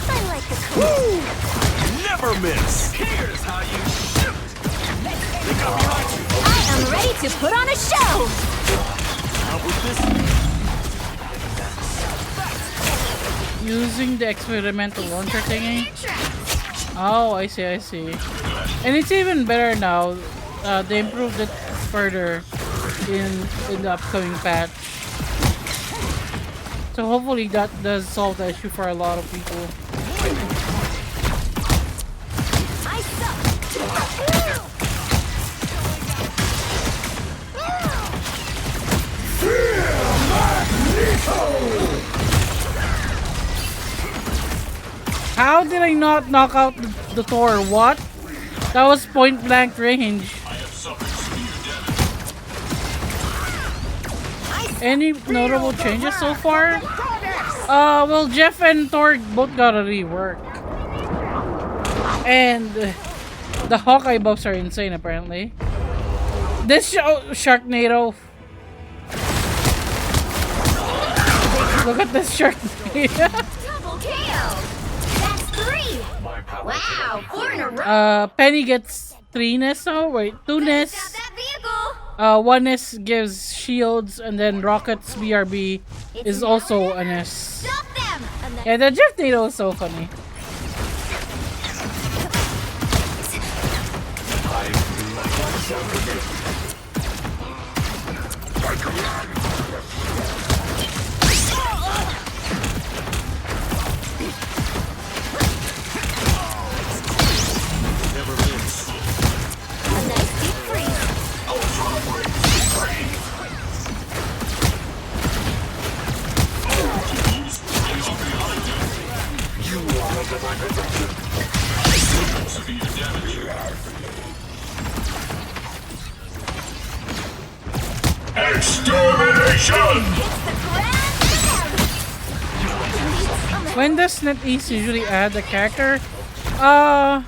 I like the cold. Never miss! Here's how you shoot. They got behind you. I am ready to put on a show! Out with this. Using the experimental launcher thingy. Oh, I see, I see. And it's even better now. They improved it further in the upcoming patch. So hopefully that does solve the issue for a lot of people. I suck! How did I not knock out the Thor? What? That was point blank range. Any notable changes so far? Well, Jeff and Thor both got a rework. And the Hawkeye buffs are insane apparently. This Sharknado. Look at this Sharknado. Double KO. That's 3. Wow, 4 in a row. Penny gets 3 nests now. Wait, 2 nests. Stop that vehicle. 1 nest gives shields, and then Rocket's BRB is also a nest. Stop them. Yeah, the Jeff Nato is so funny. Never miss. A nice deep freeze. Extermination! When does NetEase usually add a character? Uh,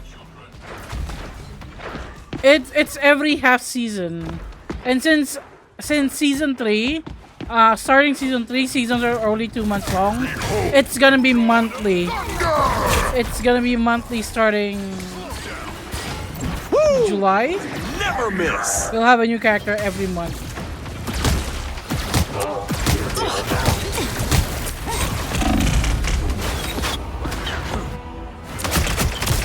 it's every half season, and since season 3, starting season 3, seasons are only 2 months long. It's gonna be monthly. It's gonna be monthly starting July. Never miss. We'll have a new character every month.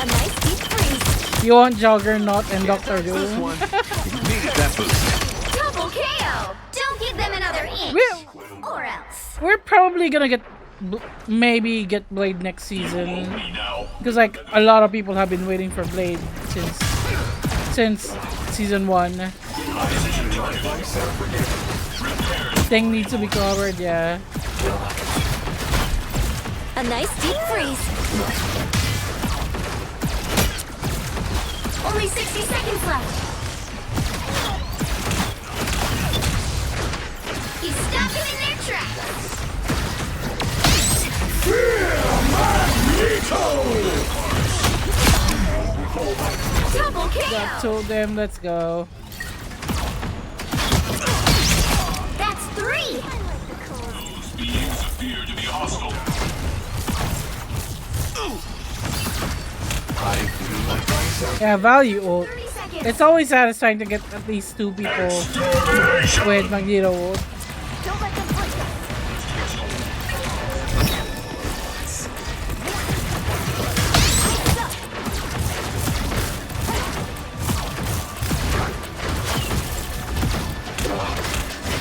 A nice deep freeze. You want Juggernaut and Doctor Doom? Needed that boost. Double KO. Don't give them another inch. Or else. We're probably gonna get maybe get Blade next season, because like a lot of people have been waiting for Blade since season 1. Thing needs to be covered, yeah. A nice deep freeze. Only 60 seconds left. You stop them in their tracks. Double KO. Got told them, let's go. That's 3. Those beings appear to be hostile. Yeah, value ult. It's always satisfying to get at least 2 people with Magneto ult. Don't let them push us.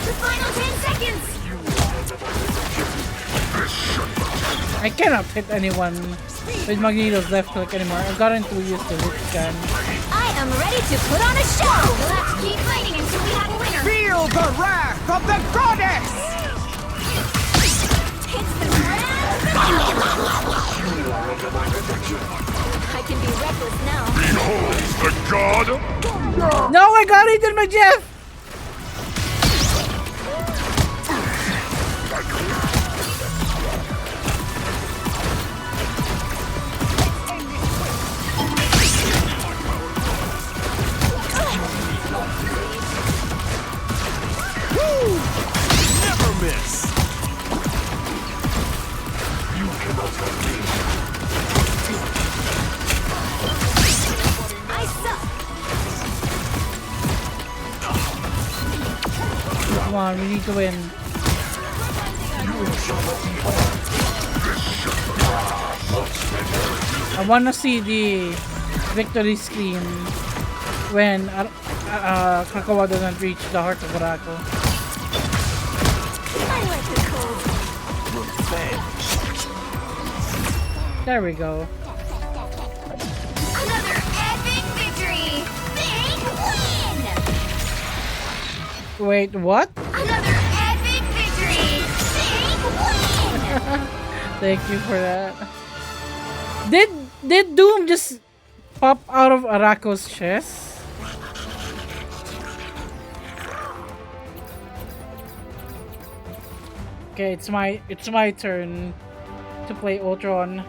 The final 10 seconds. I cannot hit anyone with Magneto's left click anymore. I've gotten too used to it gun. I am ready to put on a show. We'll have to keep fighting until we have a winner. Feel the wrath of the goddess! Hits the ground. I can be reckless now. Behold the god! No, I got it in my Jeff! Never miss. I suck. Come on, we need to win. I wanna see the victory screen when Kakawa doesn't reach the heart of Barako. I like the cold. There we go. Another epic victory. Big win. Wait, what? Another epic victory. Big win. Thank you for that. Did Doom just pop out of Arako's chest? Okay, it's my turn to play Ultron.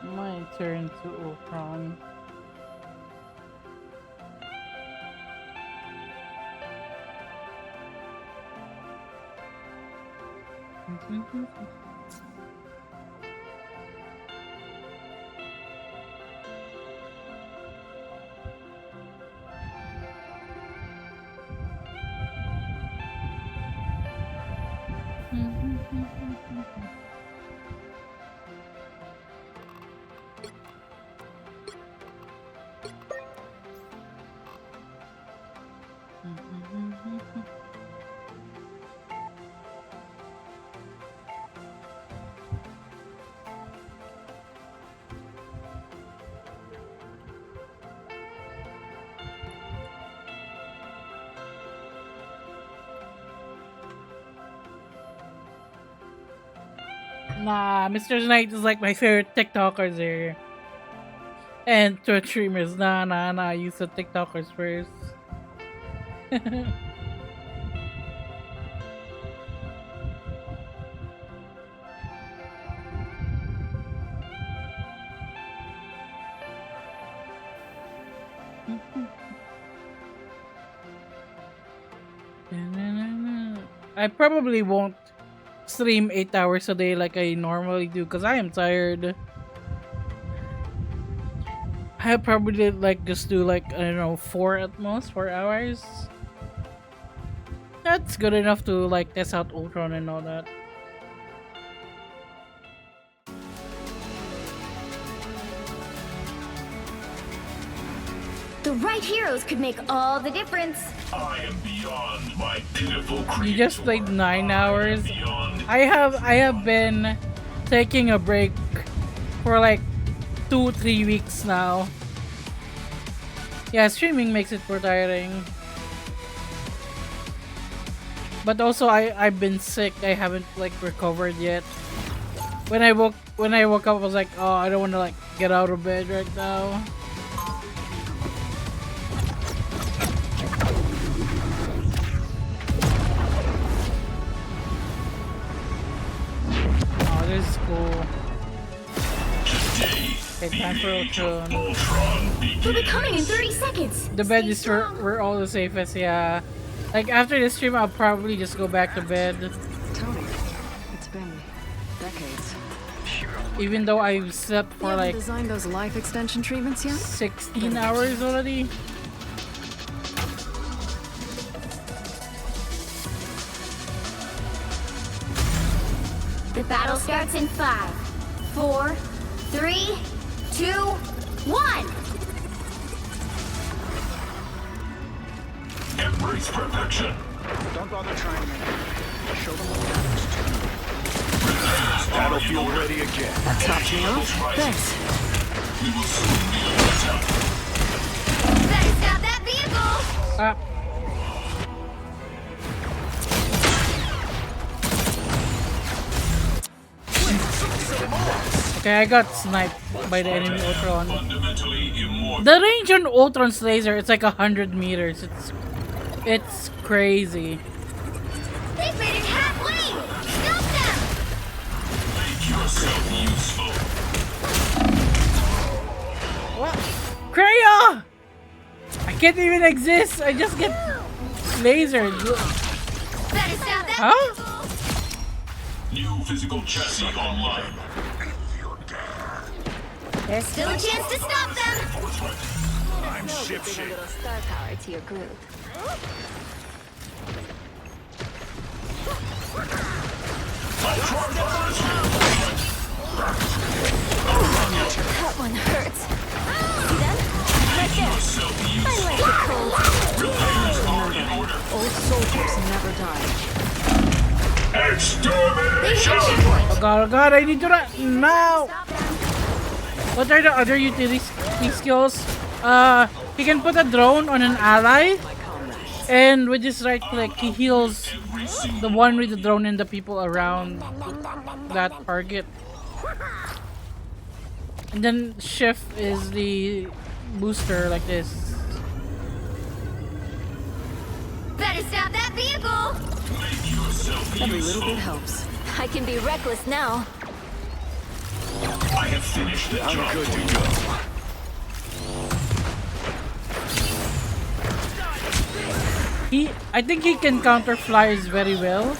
My turn to Ultron. Nah, Mr. Knight is like my favorite TikTokers here. And Twitch streamers. Nah. Use the TikTokers first. I probably won't stream 8 hours a day like I normally do because I am tired. I probably like just do like, I don't know, 4 at most, 4 hours. That's good enough to like test out Ultron and all that. The right heroes could make all the difference. I am beyond my pitiful creature. You just played 9 hours. I have been taking a break for like 2-3 weeks now. Yeah, streaming makes it more tiring. But also I've been sick. I haven't like recovered yet. When I woke up I was like, oh, I don't want to like get out of bed right now. Oh, this is cool. Okay, time for Ultron. They'll be coming in 30 seconds. The bed is where we're all the safest, yeah. Like after this stream, I'll probably just go back to bed. Tony, it's been decades. Even though I've slept for like designed those life extension treatments yet? 16 hours already. The battle starts in 5, 4, 3, 2, 1. Embrace perfection. Don't bother trying me. Show them what matters. Battlefield ready again. That topped me off. Thanks. We will soon be on attack. Better stop that vehicle. Okay, I got sniped by the enemy Ultron. Fundamentally immortal. The range on Ultron's laser, it's like 100 meters. It's crazy. They've made it halfway. Stop them. Make yourself useful. What? Kreia! I can't even exist. I just get lasered. Better stop that Huh? vehicle. New physical chassis online. There's still a chance to stop them. I'm shipshape. Star power to your group. That one hurts. See them? Right there. I like the cold. Old soldiers never die. They hit Extermination! checkpoint. Oh god, I need to run now! Stop them. What are the other utility skills? He can put a drone on an ally, and with his right click, he heals the one with the drone and the people around that target. And then shift is the booster like this. Better stop that vehicle. Make yourself Every little useful. bit helps. I can be reckless now. I have finished the I'm job good for to you. go. I think he can counter flyers very well.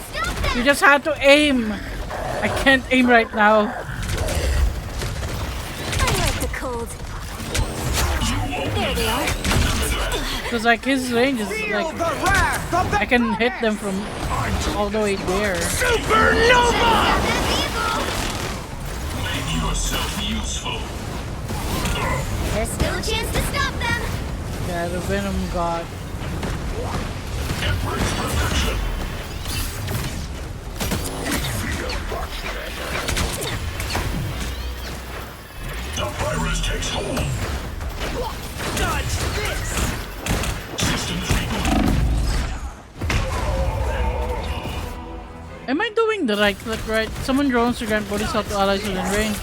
You just have to aim. I can't aim right now. I like the cold. There they are. Cause like his range is like I can hit them from all the way there. Stop that vehicle. Make yourself useful. There's still a chance to stop them. Yeah, the Venom God. Embrace perfection. The virus takes hold. Dodge this. Systems reboot. Am I doing the right click right? Summon drones to grant bonus help to allies within range.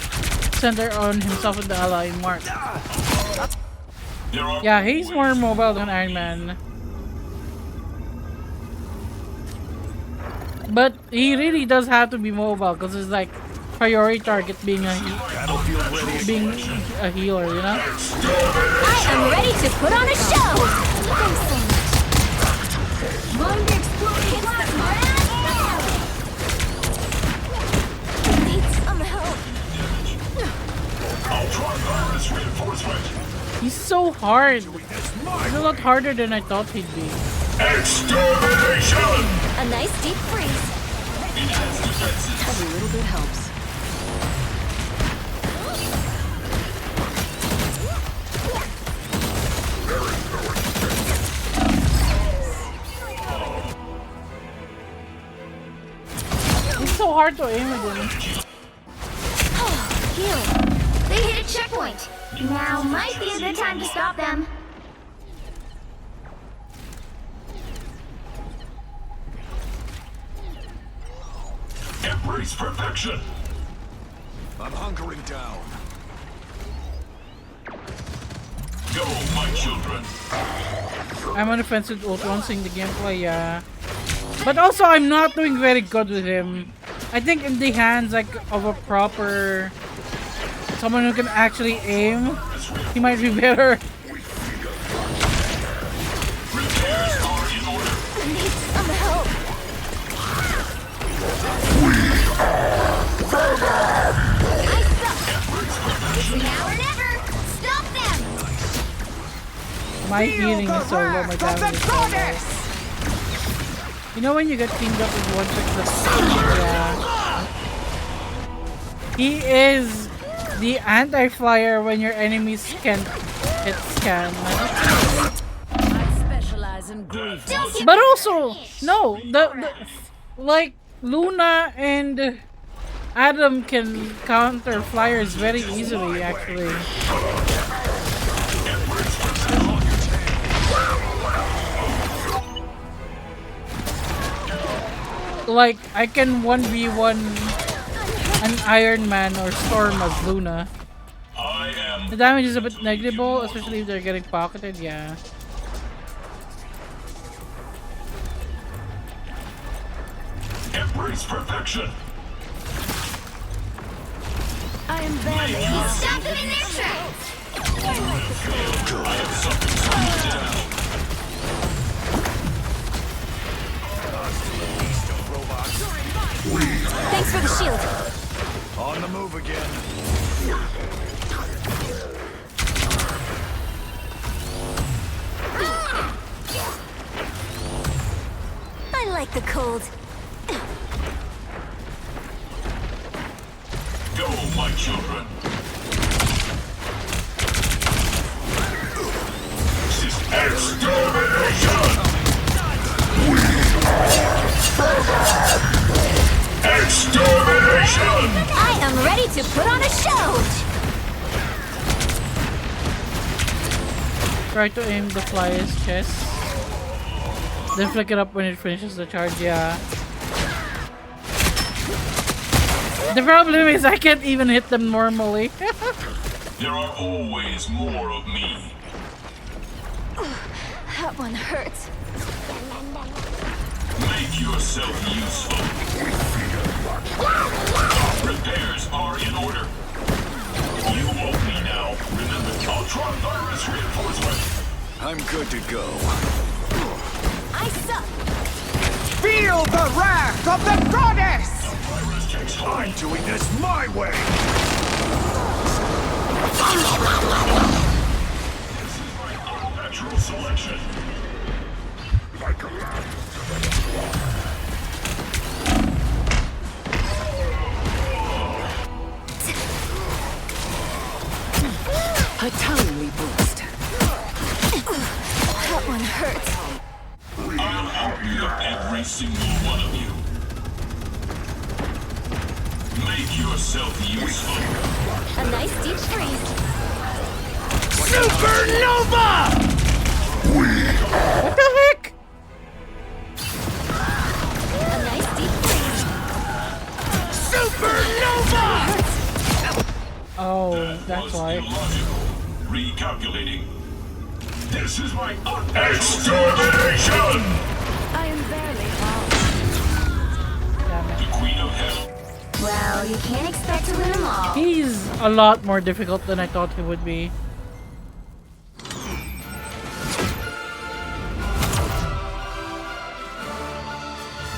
Center on himself with the ally mark. Yeah, he's more mobile than Iron Man. But he really does have to be mobile because it's like priority target being a healer, you know? I am ready to put on a show! Thanks so much. Going to explode hits the ground! Need some help. Ultra-virus reinforcement. He's so hard. He's a lot harder than I thought he'd be. Extermination! A nice deep freeze. Enhanced defenses. Every little bit helps. It's so hard to aim with him. Phew. They hit a checkpoint. Now might be a good time to stop them. Embrace perfection. I'm hunkering down. Go, my children. I'm on offensive ult seeing the gameplay, yeah. But also, I'm not doing very good with him. I think in the hands like of a proper someone who can actually aim, he might be better. Repairs are in order. Need some help. I suck. It's now or never. Stop them. My healing is so low, my damage is so low. You know when you get teamed up with one trick, yeah. He is the anti-flyer when your enemies can't hit scan. I specialize in grief. But also, no, the like Luna and Adam can counter flyers very easily, actually. Like, I can 1v1 an Iron Man or Storm as Luna. The damage is a bit negligible, especially if they're getting pocketed, yeah. Embrace perfection. I am badly. Stop them in their tracks. I have something down. Thanks for the shield. On the move again. I like the cold. Go, my children. Extermination! Extermination! I am ready to put on a show. Try to aim the flyer's chest. Then flick it up when it finishes the charge, yeah. The problem is I can't even hit them normally. There are always more of me. That one hurts. Make yourself useful. Repairs are in order. You owe me now. Remember, Ultron virus reinforcement. I'm good to go. I suck. Feel the wrath of the goddess! I'm doing this my way. Natural selection. Like a A timely boost. That one hurts. I'll outlive every single one of you. Make yourself useful. A nice deep freeze. Supernova! What the heck? A nice deep freeze. Oh, That that's was why. illogical. Recalculating. This is my extermination! I am barely harmed. Damn it. The Queen of Hell. Well, you can't expect to win them all. He's a lot more difficult than I thought he would be.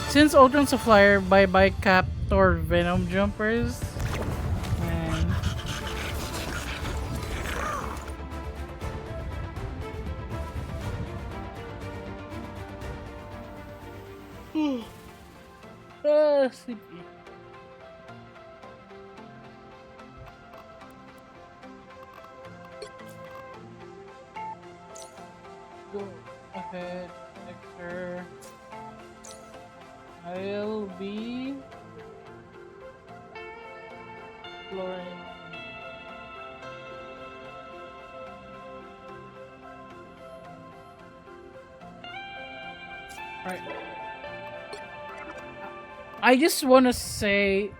Since Ultron's a flyer, bye-bye Captor Venom jumpers. Man. Sleepy. Go ahead, Hector. I'll be exploring. Right. I just want to see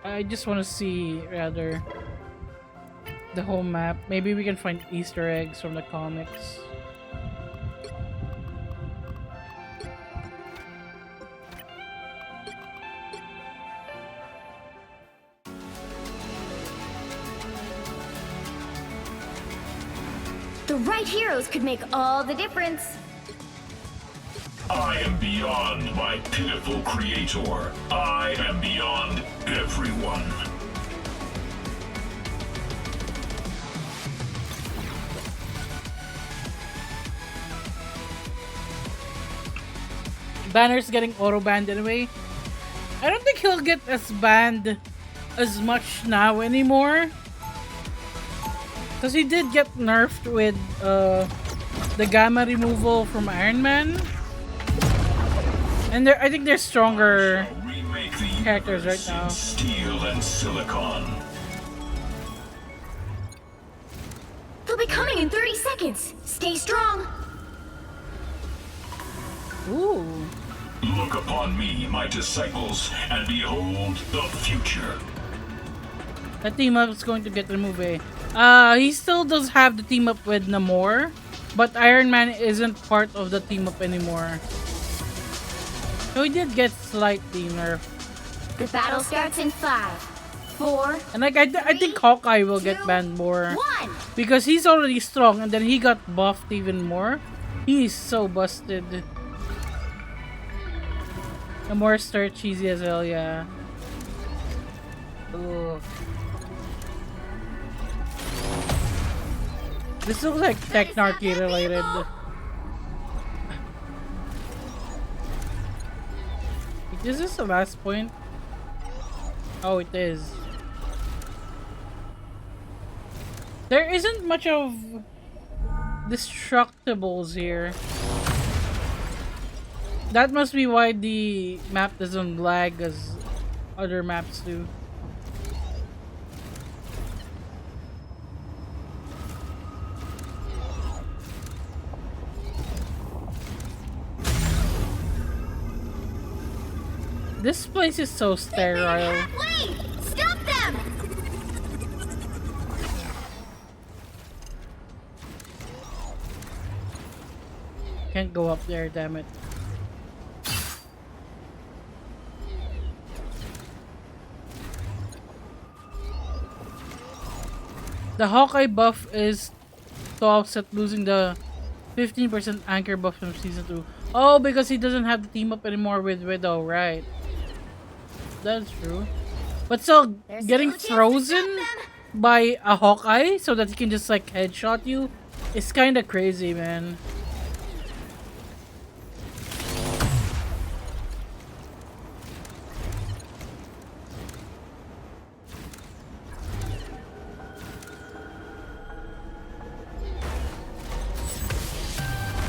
rather the whole map. Maybe we can find Easter eggs from the comics. The right heroes could make all the difference. I am beyond my pitiful creator. I am beyond everyone. Banner's getting auto banned anyway. I don't think he'll get as banned as much now anymore. Because he did get nerfed with the gamma removal from Iron Man. And I think they're stronger characters right now. Steel and silicon. They'll be coming in 30 seconds. Stay strong. Ooh. Look upon me, my disciples, and behold the future. That team up is going to get removed. He still does have the team up with Namor, but Iron Man isn't part of the team up anymore. So he did get slightly nerfed. The battle starts in 5, 4. And like I think Hawkeye will get banned more 1. because he's already strong, and then he got buffed even more. He's so busted. Namor start cheesy as hell, yeah. Ugh. This looks like Technarchy related. Is this the last point? Oh, it is. There isn't much of destructibles here. That must be why the map doesn't lag as other maps do. This place is so sterile. Stop them! Can't go up there, damn it. The Hawkeye buff is to offset losing the 15% anchor buff from season 2. Oh, because he doesn't have the team up anymore with Widow, right? That's true. But still, getting frozen by a Hawkeye so that he can just like headshot you is kind of crazy, man.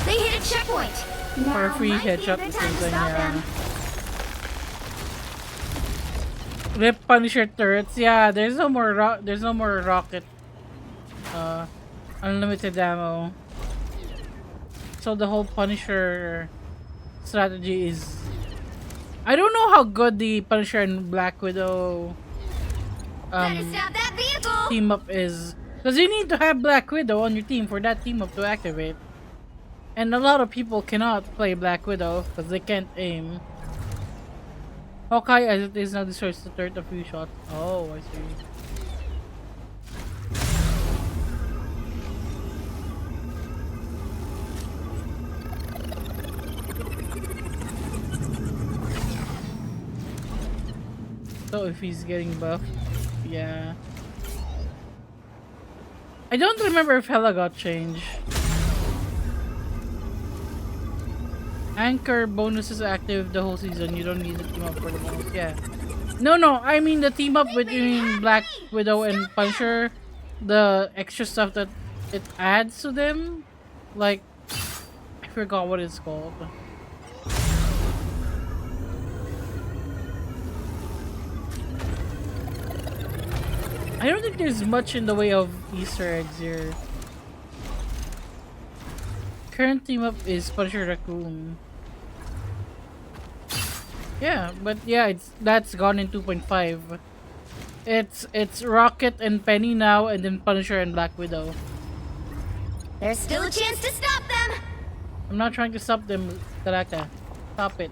They hit a checkpoint. For a free headshot the or time to something, stop yeah. them. Rip Punisher turrets, yeah. There's no more rocket. Unlimited ammo. So the whole Punisher strategy is. I don't know how good the Punisher and Black Widow Better stop that vehicle! team up is, because you need to have Black Widow on your team for that team up to activate. And a lot of people cannot play Black Widow because they can't aim. Hawkeye, as it is now, destroys the turret a few shots. Oh, I see. So if he's getting buffed, yeah. I don't remember if Hela got changed. Anchor bonus is active the whole season. You don't need to team up for the bonus. Yeah. No. I mean the team up between Black Widow and Punisher. The extra stuff that it adds to them. Like, I forgot what it's called. I don't think there's much in the way of Easter eggs here. Current team up is Punisher Raccoon. Yeah, but yeah, that's gone in 2.5. It's Rocket and Penny now, and then Punisher and Black Widow. There's still a chance to stop them. I'm not trying to stop them, Talaka. Stop it.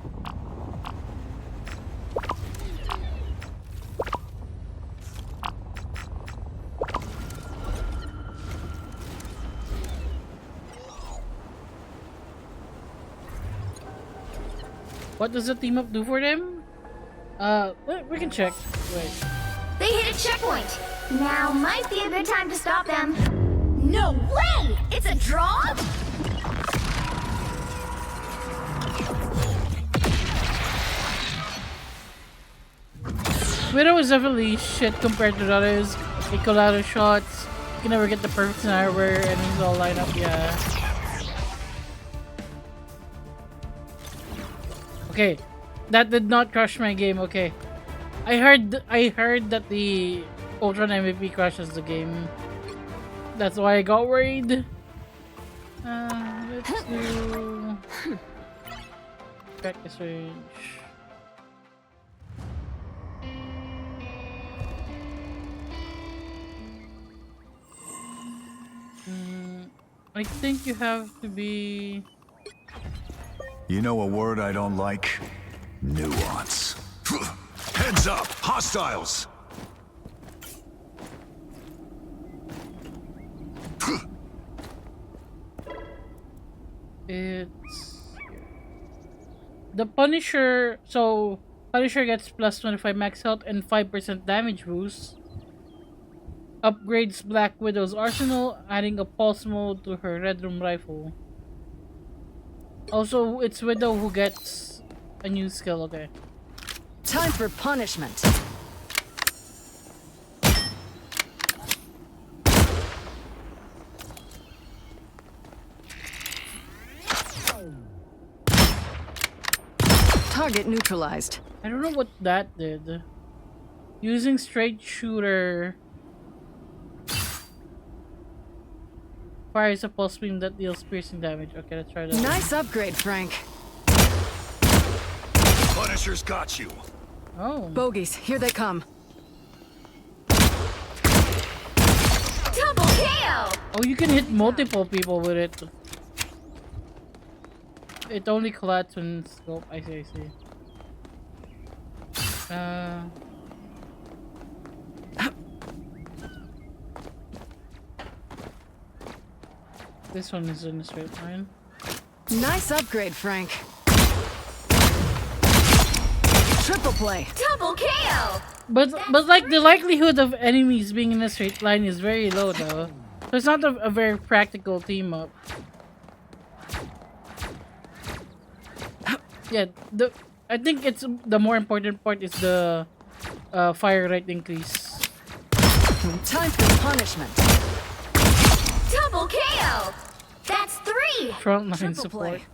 What does the team up do for them? We can check. Wait. They hit a checkpoint. Now might be a good time to stop them. No way! It's a draw? Widow is definitely shit compared to the others. They call out of shots. You can never get the perfect scenario where enemies all line up. Yeah. Okay, that did not crush my game. Okay, I heard that the Ultron MVP crushes the game. That's why I got worried. Let's do practice range. I think you have to be. You know a word I don't like? Nuance. Heads up! Hostiles! It's the Punisher. So Punisher gets plus 25 max health and 5% damage boost. Upgrades Black Widow's arsenal, adding a pulse mode to her Red Room rifle. Also, it's Widow who gets a new skill. Okay. Time for punishment. Target neutralized. I don't know what that did. Using straight shooter fires a pulse beam that deals piercing damage. Okay, let's try that. Nice upgrade, Frank. Punisher's got you. Oh. Bogies, here they come. Double KO! Oh, you can hit multiple people with it. It only collapses when scope. I see. This one is in a straight line. Nice upgrade, Frank. Triple play. Double KO! But like the likelihood of enemies being in a straight line is very low though. So it's not a very practical team up. Yeah, I think it's the more important part is the fire rate increase. Time for punishment. Double KO! That's 3! Frontline Triple support. play.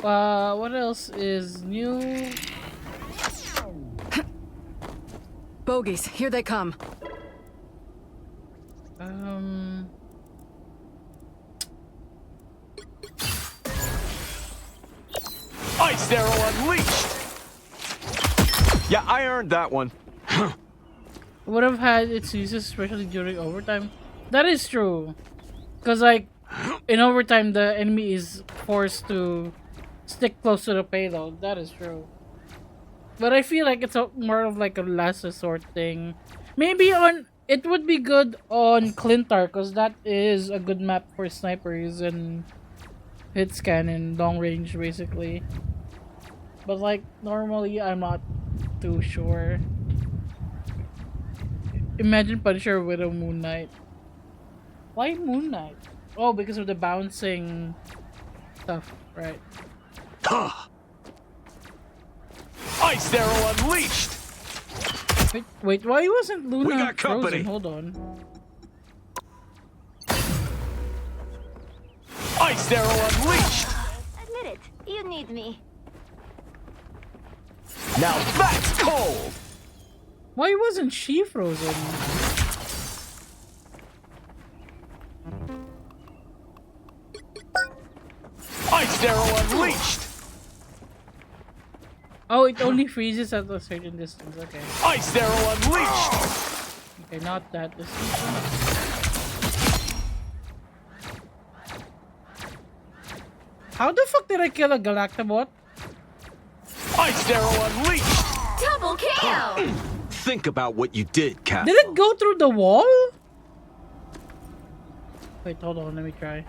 What else is new? Bogies, here they come. Ice Arrow unleashed! Yeah, I earned that one. would have had its uses, especially during overtime. That is true. Because, like, in overtime, the enemy is forced to stick close to the payload. That is true. But I feel like it's more of like a last resort thing. Maybe on... It would be good on Clintar, because that is a good map for snipers and hit scan and long range, basically. But, like, normally, I'm not too sure. Imagine Punisher with a Moon Knight. Why Moon Knight? Oh, because of the bouncing stuff, right? Ice Arrow unleashed! Wait, why wasn't Luna We got company. frozen? Hold on. Ice Arrow unleashed! Admit it, you need me. Now that's cold! Why wasn't she frozen? Ice Arrow unleashed! Oh, it only freezes at a certain distance. Okay. Ice Arrow unleashed! Okay, not that distance. How the fuck did I kill a Galactabot? Ice Arrow unleashed! Double kill! Think about what you did, Cap. Did it go through the wall? Wait, hold on, let me try.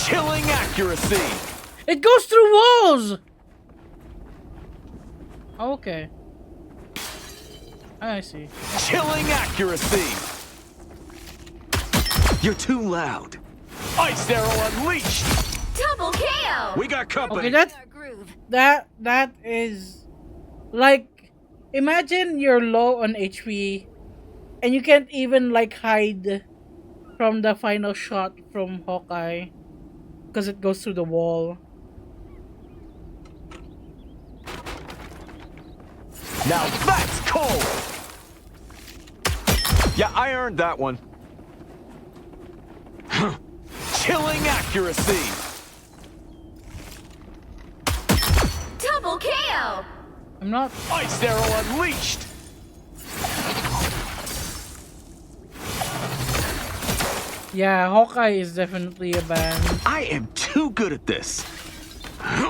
Chilling accuracy! It goes through walls! Okay. I see. Chilling accuracy! You're too loud. Ice Arrow unleashed! Double kill! We got company. Okay, that is like, imagine you're low on HP and you can't even like hide from the final shot from Hawkeye because it goes through the wall. Now that's cold! Yeah, I earned that one. Chilling accuracy! Double kill! I'm not. Ice Arrow unleashed! Yeah, Hawkeye is definitely a ban. I am too good at this.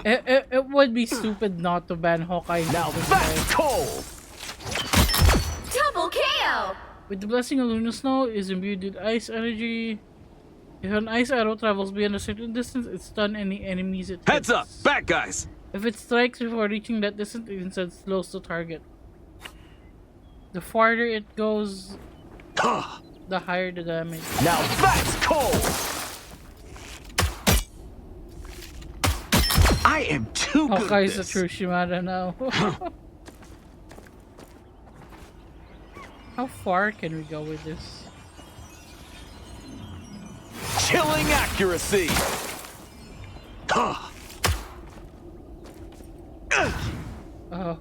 It would be stupid not to ban Hawkeye. Now that's cold! Double kill! With the blessing of Lunar Snow is imbued with ice energy. If an ice arrow travels beyond a certain distance, it stuns any enemies it hits. Heads up, bad guys! If it strikes before reaching that distance, it instead slows the target. The farther it goes, the higher the damage. Now that's cold! I am too good Hawkeye at is a this. true Shimada now. How far can we go with this? Chilling accuracy!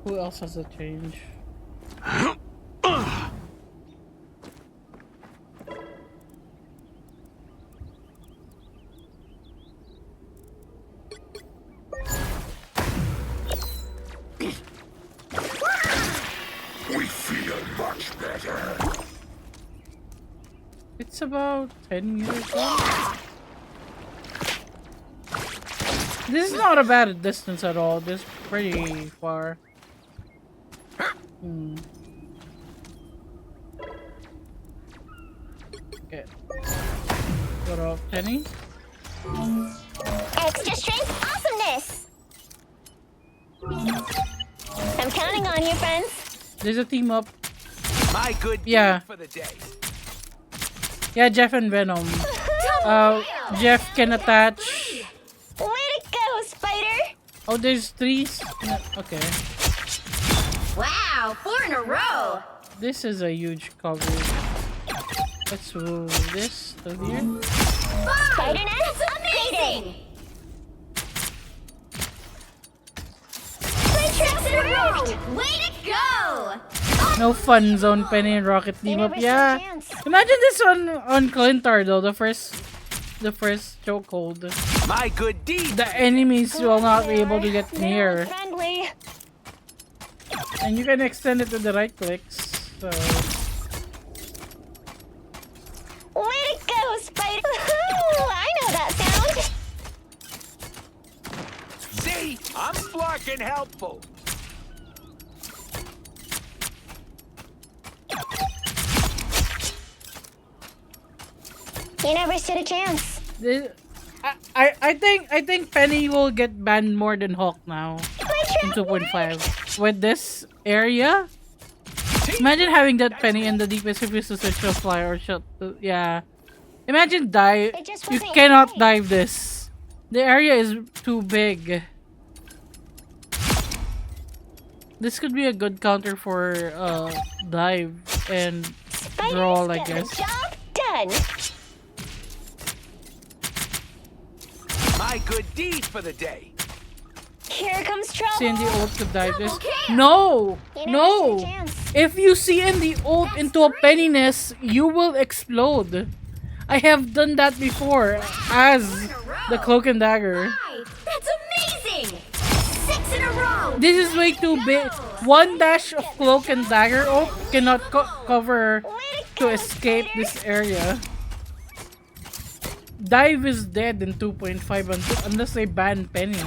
Who else has a change? We feel much better. It's about 10 meters long. This is not a bad distance at all. This is pretty far. Okay. What up, Penny? Extra strength awesomeness! I'm counting on you, friends. There's a team up. My good Yeah. for the day. Yeah, Jeff and Venom. Jeff can attach. Way to go, Spider! Oh, there's 3. Okay. Wow, 4 in a row! This is a huge coverage. Let's move this to here. Spider-Man, amazing! 3 trips in a row! Way to go! No fun zone, Penny and Rocket team up. Yeah. Imagine this on Clintar though. The first chokehold. My good deed. The enemies will not be able to get near. Friendly. And you can extend it with the right clicks. So Way to go, Spider! Ooh, I know that sound! See? I'm flarkin' helpful. You never stood a chance. this, I think Penny will get banned more than Hawk now in 2.5 with this area. Imagine having that Penny in the deepest refuse to search or fly or shot. Yeah. Imagine dive. It just You wasn't cannot right. dive this. The area is too big. This could be a good counter for dive and brawl, I Spiders get guess. the job done. My good deed for the day. Here comes trouble. See in the ult to dive this. Double kill. No! You never stood a No! chance. If you see in the ult into a Penny nest, you will explode. I have done that before as the Cloak and Dagger. That's amazing! 6 in a row! This is way too big. One dash of Cloak and Dagger ult cannot cover to escape this area. Dive is dead in 2.5 unless they ban Penny.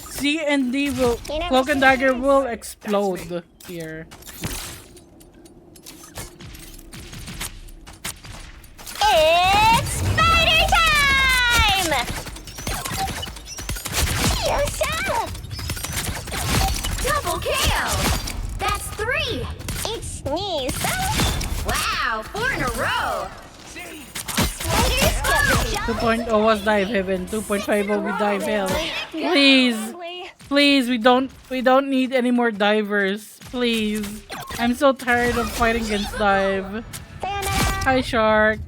C and D will Cloak and Dagger will explode here. It's spider time! Yourself! Double kill! That's 3! It's me, so... Wow, 4 in a row! Spiders get the job 2.0 was dive heaven. 2.5 will be dive hell. Please, please, we don't need any more divers. Please, I'm so tired of fighting against dive. Hi shark.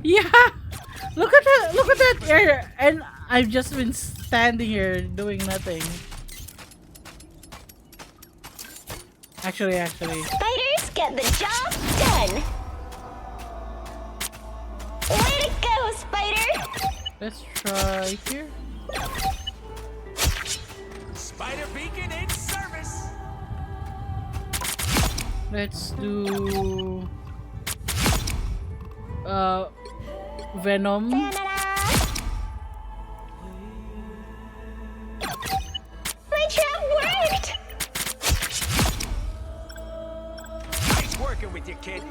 Yeah, look at that area, and I've just been standing here doing nothing. Actually. Spiders get the job done! Way to go, Spider! Let's try here. Spider beacon in service. Let's do Venom. My trap worked! Nice working with you, kid.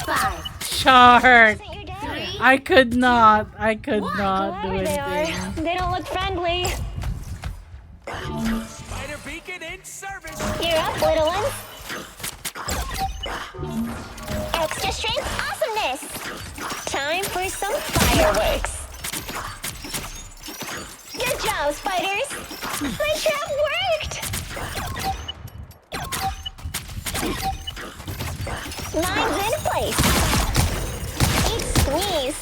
5. Shark. 3. I could not do Whoever they anything. are, they don't look friendly. Spider beacon in service. You're up, little one. Extra strength awesomeness. Time for some fireworks. Good job, spiders. My trap worked. Mine's in place. It's squeeze.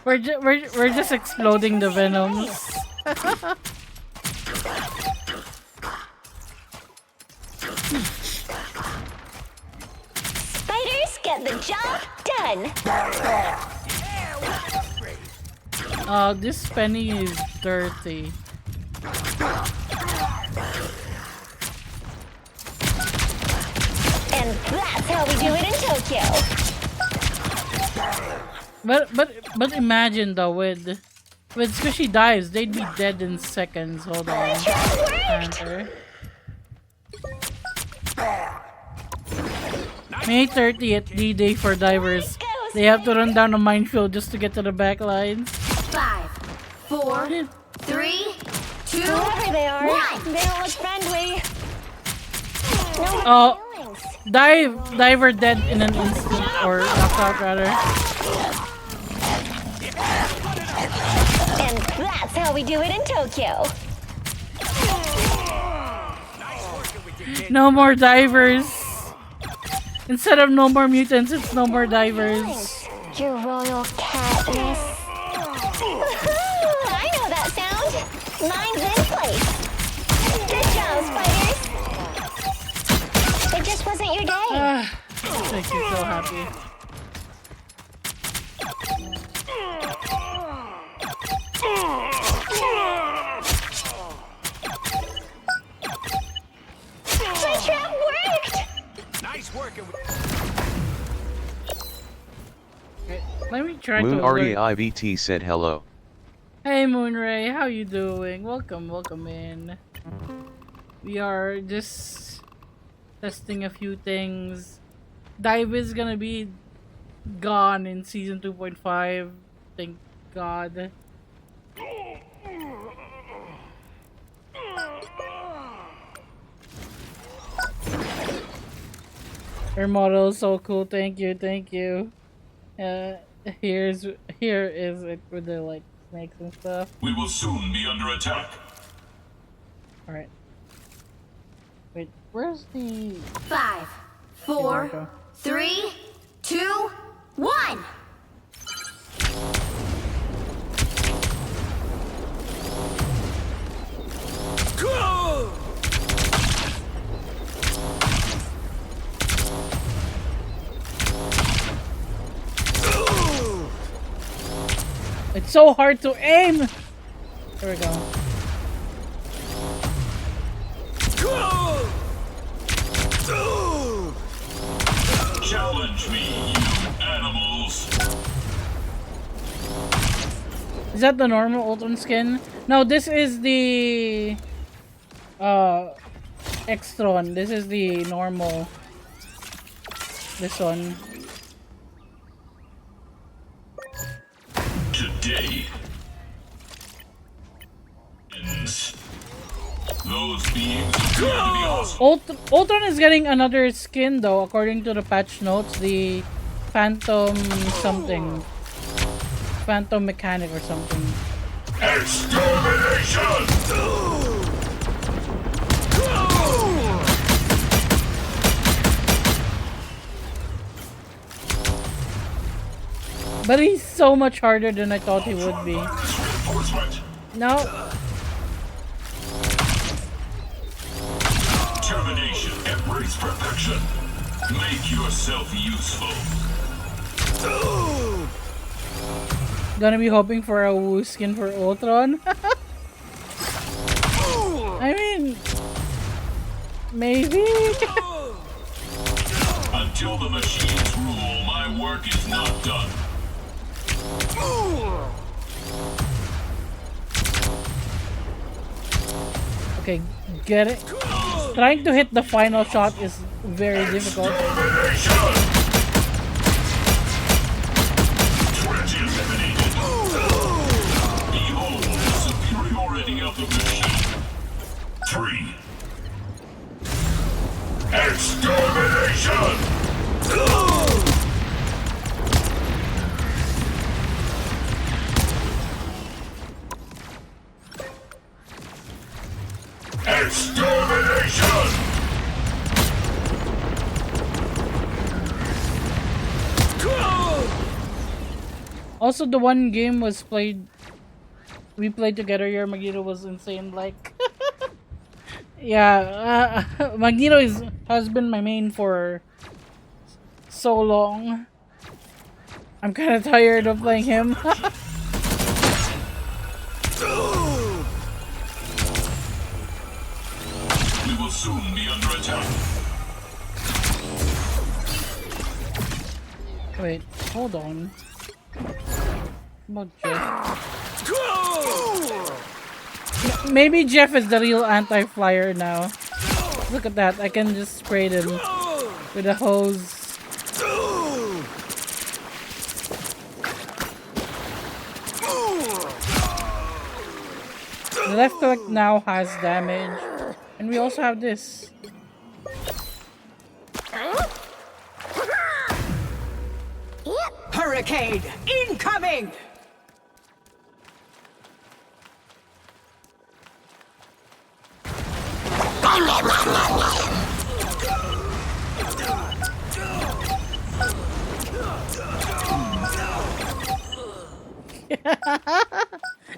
We're just exploding the venoms. Spiders get the job done. This Penny is dirty. And that's how we do it in Tokyo. But imagine though with squishy dives, they'd be dead in seconds. Hold on. Panther. May 30th D-Day for divers. They have to run down a minefield just to get to the back lines. 5, 4, 3, 2, whoever they are, they don't look friendly. No Oh, feelings. diver dead in an instant, or knocked out rather. And that's how we do it in Tokyo. No more divers. Instead of no more mutants, it's no more divers. Your royal catness. Woohoo! I know that sound. Mine's in place. Good job, spiders. It just wasn't your day. Makes me so happy. trying Moon to alert. REIVT said hello. Hey Moonray, how you doing? Welcome in. We are just testing a few things. Dive is gonna be gone in season 2.5. Thank God. Your model is so cool. Thank you. Uh, here is it with the like snakes and stuff. We will soon be under attack. All right. Wait, where's the 5, 4, 3, 2, 1. It's so hard to aim. There we go. Challenge me, you animals. Is that the normal Ultron skin? No, this is the Extron. This is the normal. This one. Today ends. Those beings appear to be hostile. Ultron is getting another skin though, according to the patch notes. The Phantom something. Phantom Mechanic or something. Extermination! But he's so much harder than I thought he would be. No. Termination, embrace perfection. Make yourself useful. Gonna be hoping for a Woo skin for Ultron. I mean, maybe. Until the machines rule, my work is not done. Okay, get it. Trying to hit the final shot is very difficult. Behold the superiority of the machine. 3. Extermination! Extermination! Also, the one game we played together here, Magneto, was insane. Like, yeah, Magneto has been my main for so long. I'm kind of tired of playing him. We will soon be under attack. Wait, hold on. About Jeff. Maybe Jeff is the real anti-flyer now. Look at that, I can just spray them with a hose. The left click now has damage. And we also have this. Hurricane incoming!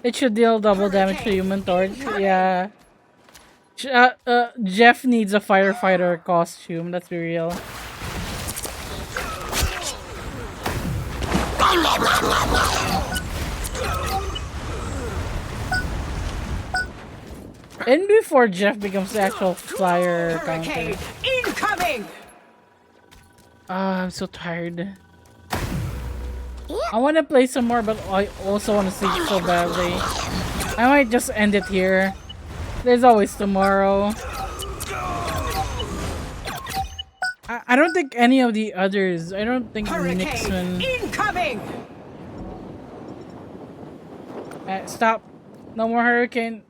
It should deal double damage to Human Torch. Yeah. Jeff needs a firefighter costume. Let's be real. And before Jeff becomes the actual flyer counter. Incoming! Ah, I'm so tired. I want to play some more, but I also want to sleep so badly. I might just end it here. There's always tomorrow. I don't think any of the others. I don't think Nixon. Incoming! Stop. No more hurricane.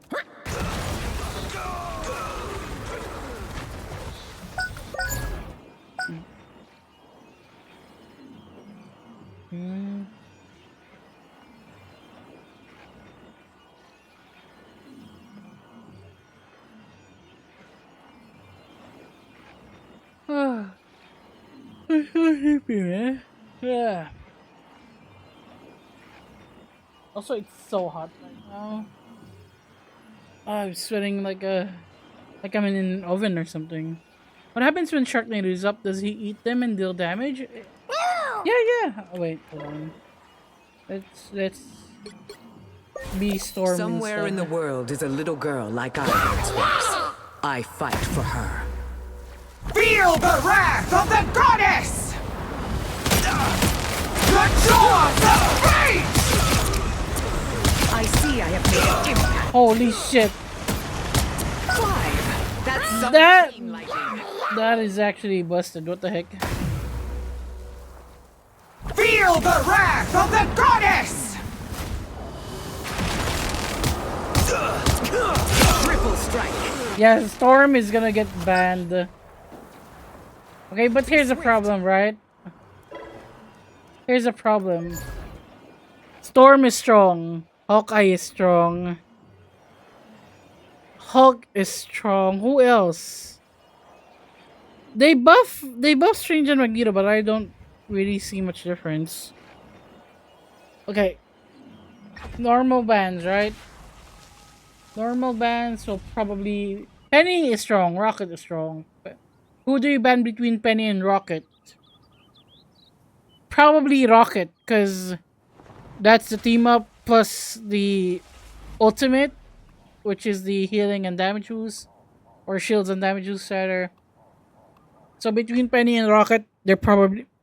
I'm so sleepy, man. Yeah. Also, it's so hot right now. I'm sweating like I'm in an oven or something. What happens when Sharknado is up? Does he eat them and deal damage? Yeah. Oh, wait, hold on. Let's be Storm. Somewhere in the world is a little girl like I once was. I fight for her. Feel the wrath of the goddess! The jaws of fate! I see I have made an impact. Holy shit! 5. That's some That team lighting. that is actually busted. What the heck? Feel the wrath of the goddess! Triple strike. Yeah, Storm is gonna get banned. Okay, but here's a problem, right? Here's a problem. Storm is strong. Hawkeye is strong. Hulk is strong. Who else? They buff Strange and Magneto, but I don't really see much difference. Okay. Normal bands, right? Normal bands, so probably Penny is strong, Rocket is strong. Who do you ban between Penny and Rocket? Probably Rocket, because that's the team up plus the ultimate, which is the healing and damage boost, or shields and damage boost rather. So between Penny and Rocket,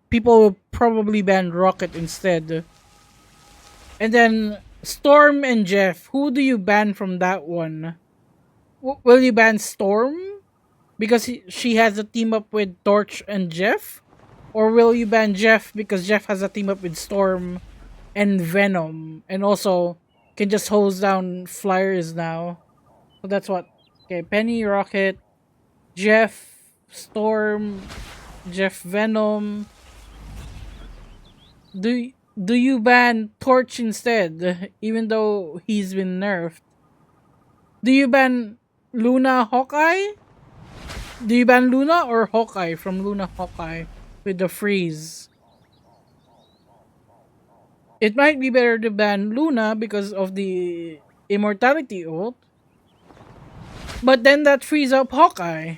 people will probably ban Rocket instead. And then Storm and Jeff, who do you ban from that one? Will you ban Storm because she has a team up with Torch and Jeff? Or will you ban Jeff because Jeff has a team up with Storm and Venom, and also can just hose down flyers now? So that's what. Okay, Penny, Rocket, Jeff, Storm, Jeff, Venom. Do you ban Torch instead, even though he's been nerfed? Do you ban Luna, Hawkeye? Do you ban Luna or Hawkeye from Luna, Hawkeye with the freeze? It might be better to ban Luna because of the immortality ult. But then that frees up Hawkeye.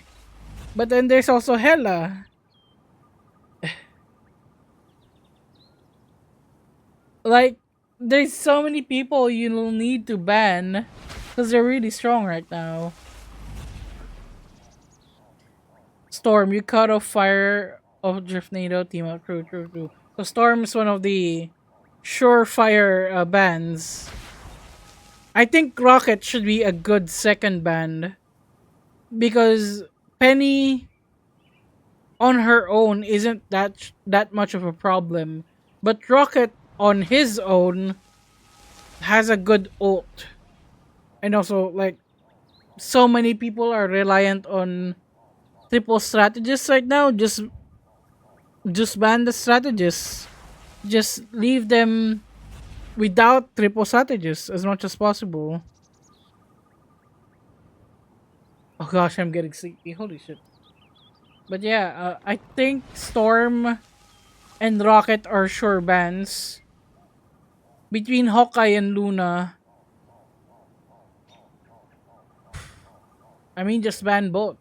But then there's also Hela. Like, there's so many people you'll need to ban because they're really strong right now. Storm, you cut off fire of Driftnado team up. True. So Storm is one of the surefire bans. I think Rocket should be a good second ban because Penny on her own isn't that much of a problem, but Rocket on his own has a good ult, and also like so many people are reliant on triple strategists right now. Just ban the strategists. Just leave them without triple strategists as much as possible. Oh gosh, I'm getting sleepy. Holy shit. But yeah, I think Storm and Rocket are sure bans. Between Hawkeye and Luna, I mean, just ban both.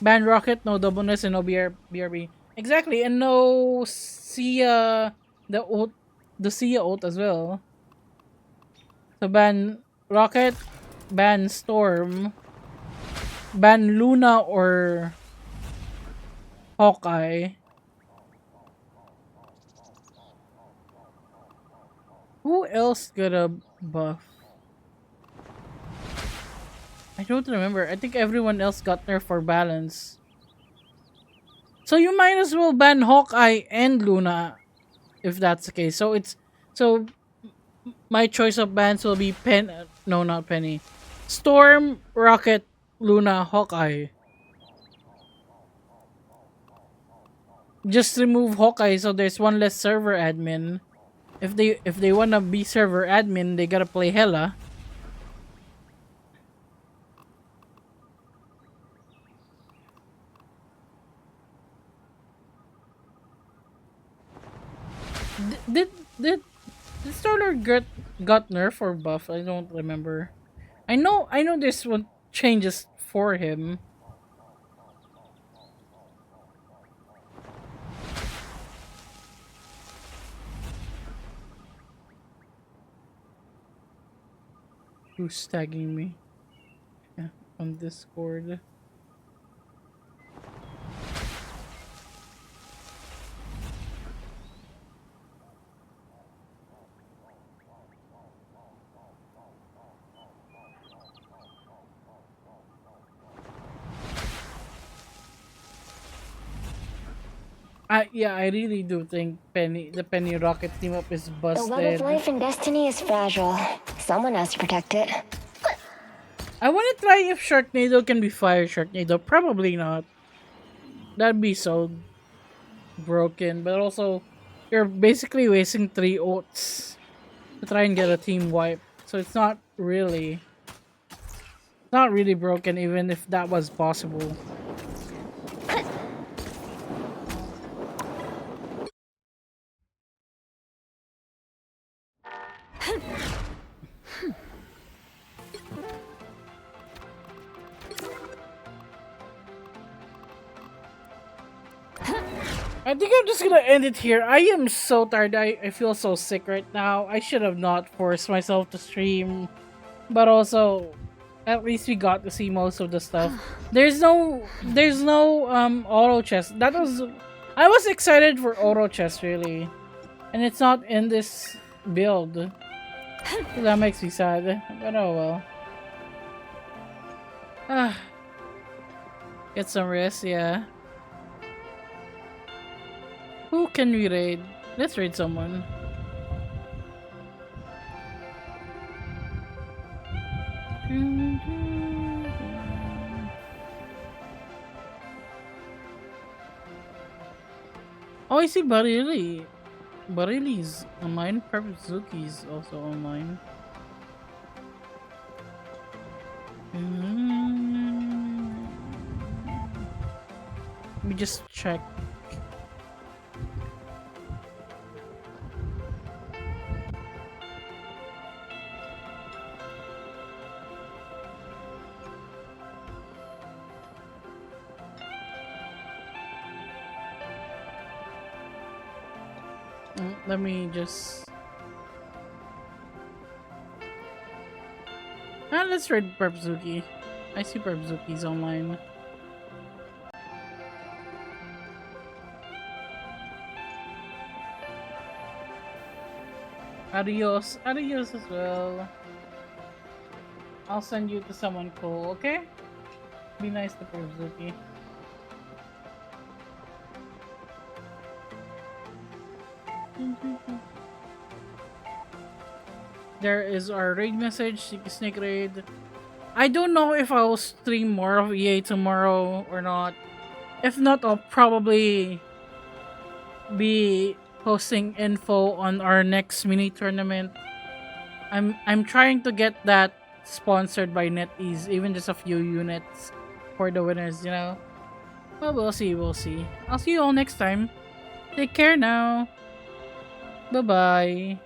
Ban Rocket, no doubleness, and no BRB. Exactly, and no Sia, the Sia ult as well. So ban Rocket, ban Storm, ban Luna or Hawkeye. Who else got a buff? I don't remember. I think everyone else got nerf for balance. So you might as well ban Hawkeye and Luna if that's the case. So my choice of bans will be no, not Penny. Storm, Rocket, Luna, Hawkeye. Just remove Hawkeye so there's one less server admin. If they wanna be server admin, they gotta play Hella. Did did did Starlord got nerf or buff? I don't remember. I know this one changes for him. Who's tagging me? Yeah, on Discord. I really do think the Penny Rocket team up is The busted. web of life and destiny is fragile. Someone has to protect it. I want to try if Sharknado can be Fire Sharknado. Probably not. That'd be so broken. But also, you're basically wasting 3 ults to try and get a team wipe. So it's not really broken even if that was possible. I think I'm just gonna end it here. I am so tired. I feel so sick right now. I should have not forced myself to stream. But also, at least we got to see most of the stuff. There's no auto chest. I was excited for auto chest really. And it's not in this build. So that makes me sad. But oh well. Get some rest, yeah. Who can we raid? Let's raid someone. Oh, I see Barili. Barili's online. Perpzuki's also online. Let me just check. Let me just... let's raid Perpzuki. I see Perpzuki's online. Adios. Adios as well. I'll send you to someone cool, okay? Be nice to Perpzuki. There is our raid message, Snake Raid. I don't know if I'll stream more of EA tomorrow or not. If not, I'll probably be posting info on our next mini tournament. I'm trying to get that sponsored by NetEase, even just a few units for the winners, you know. Well, we'll see. I'll see you all next time. Take care now. Bye-bye.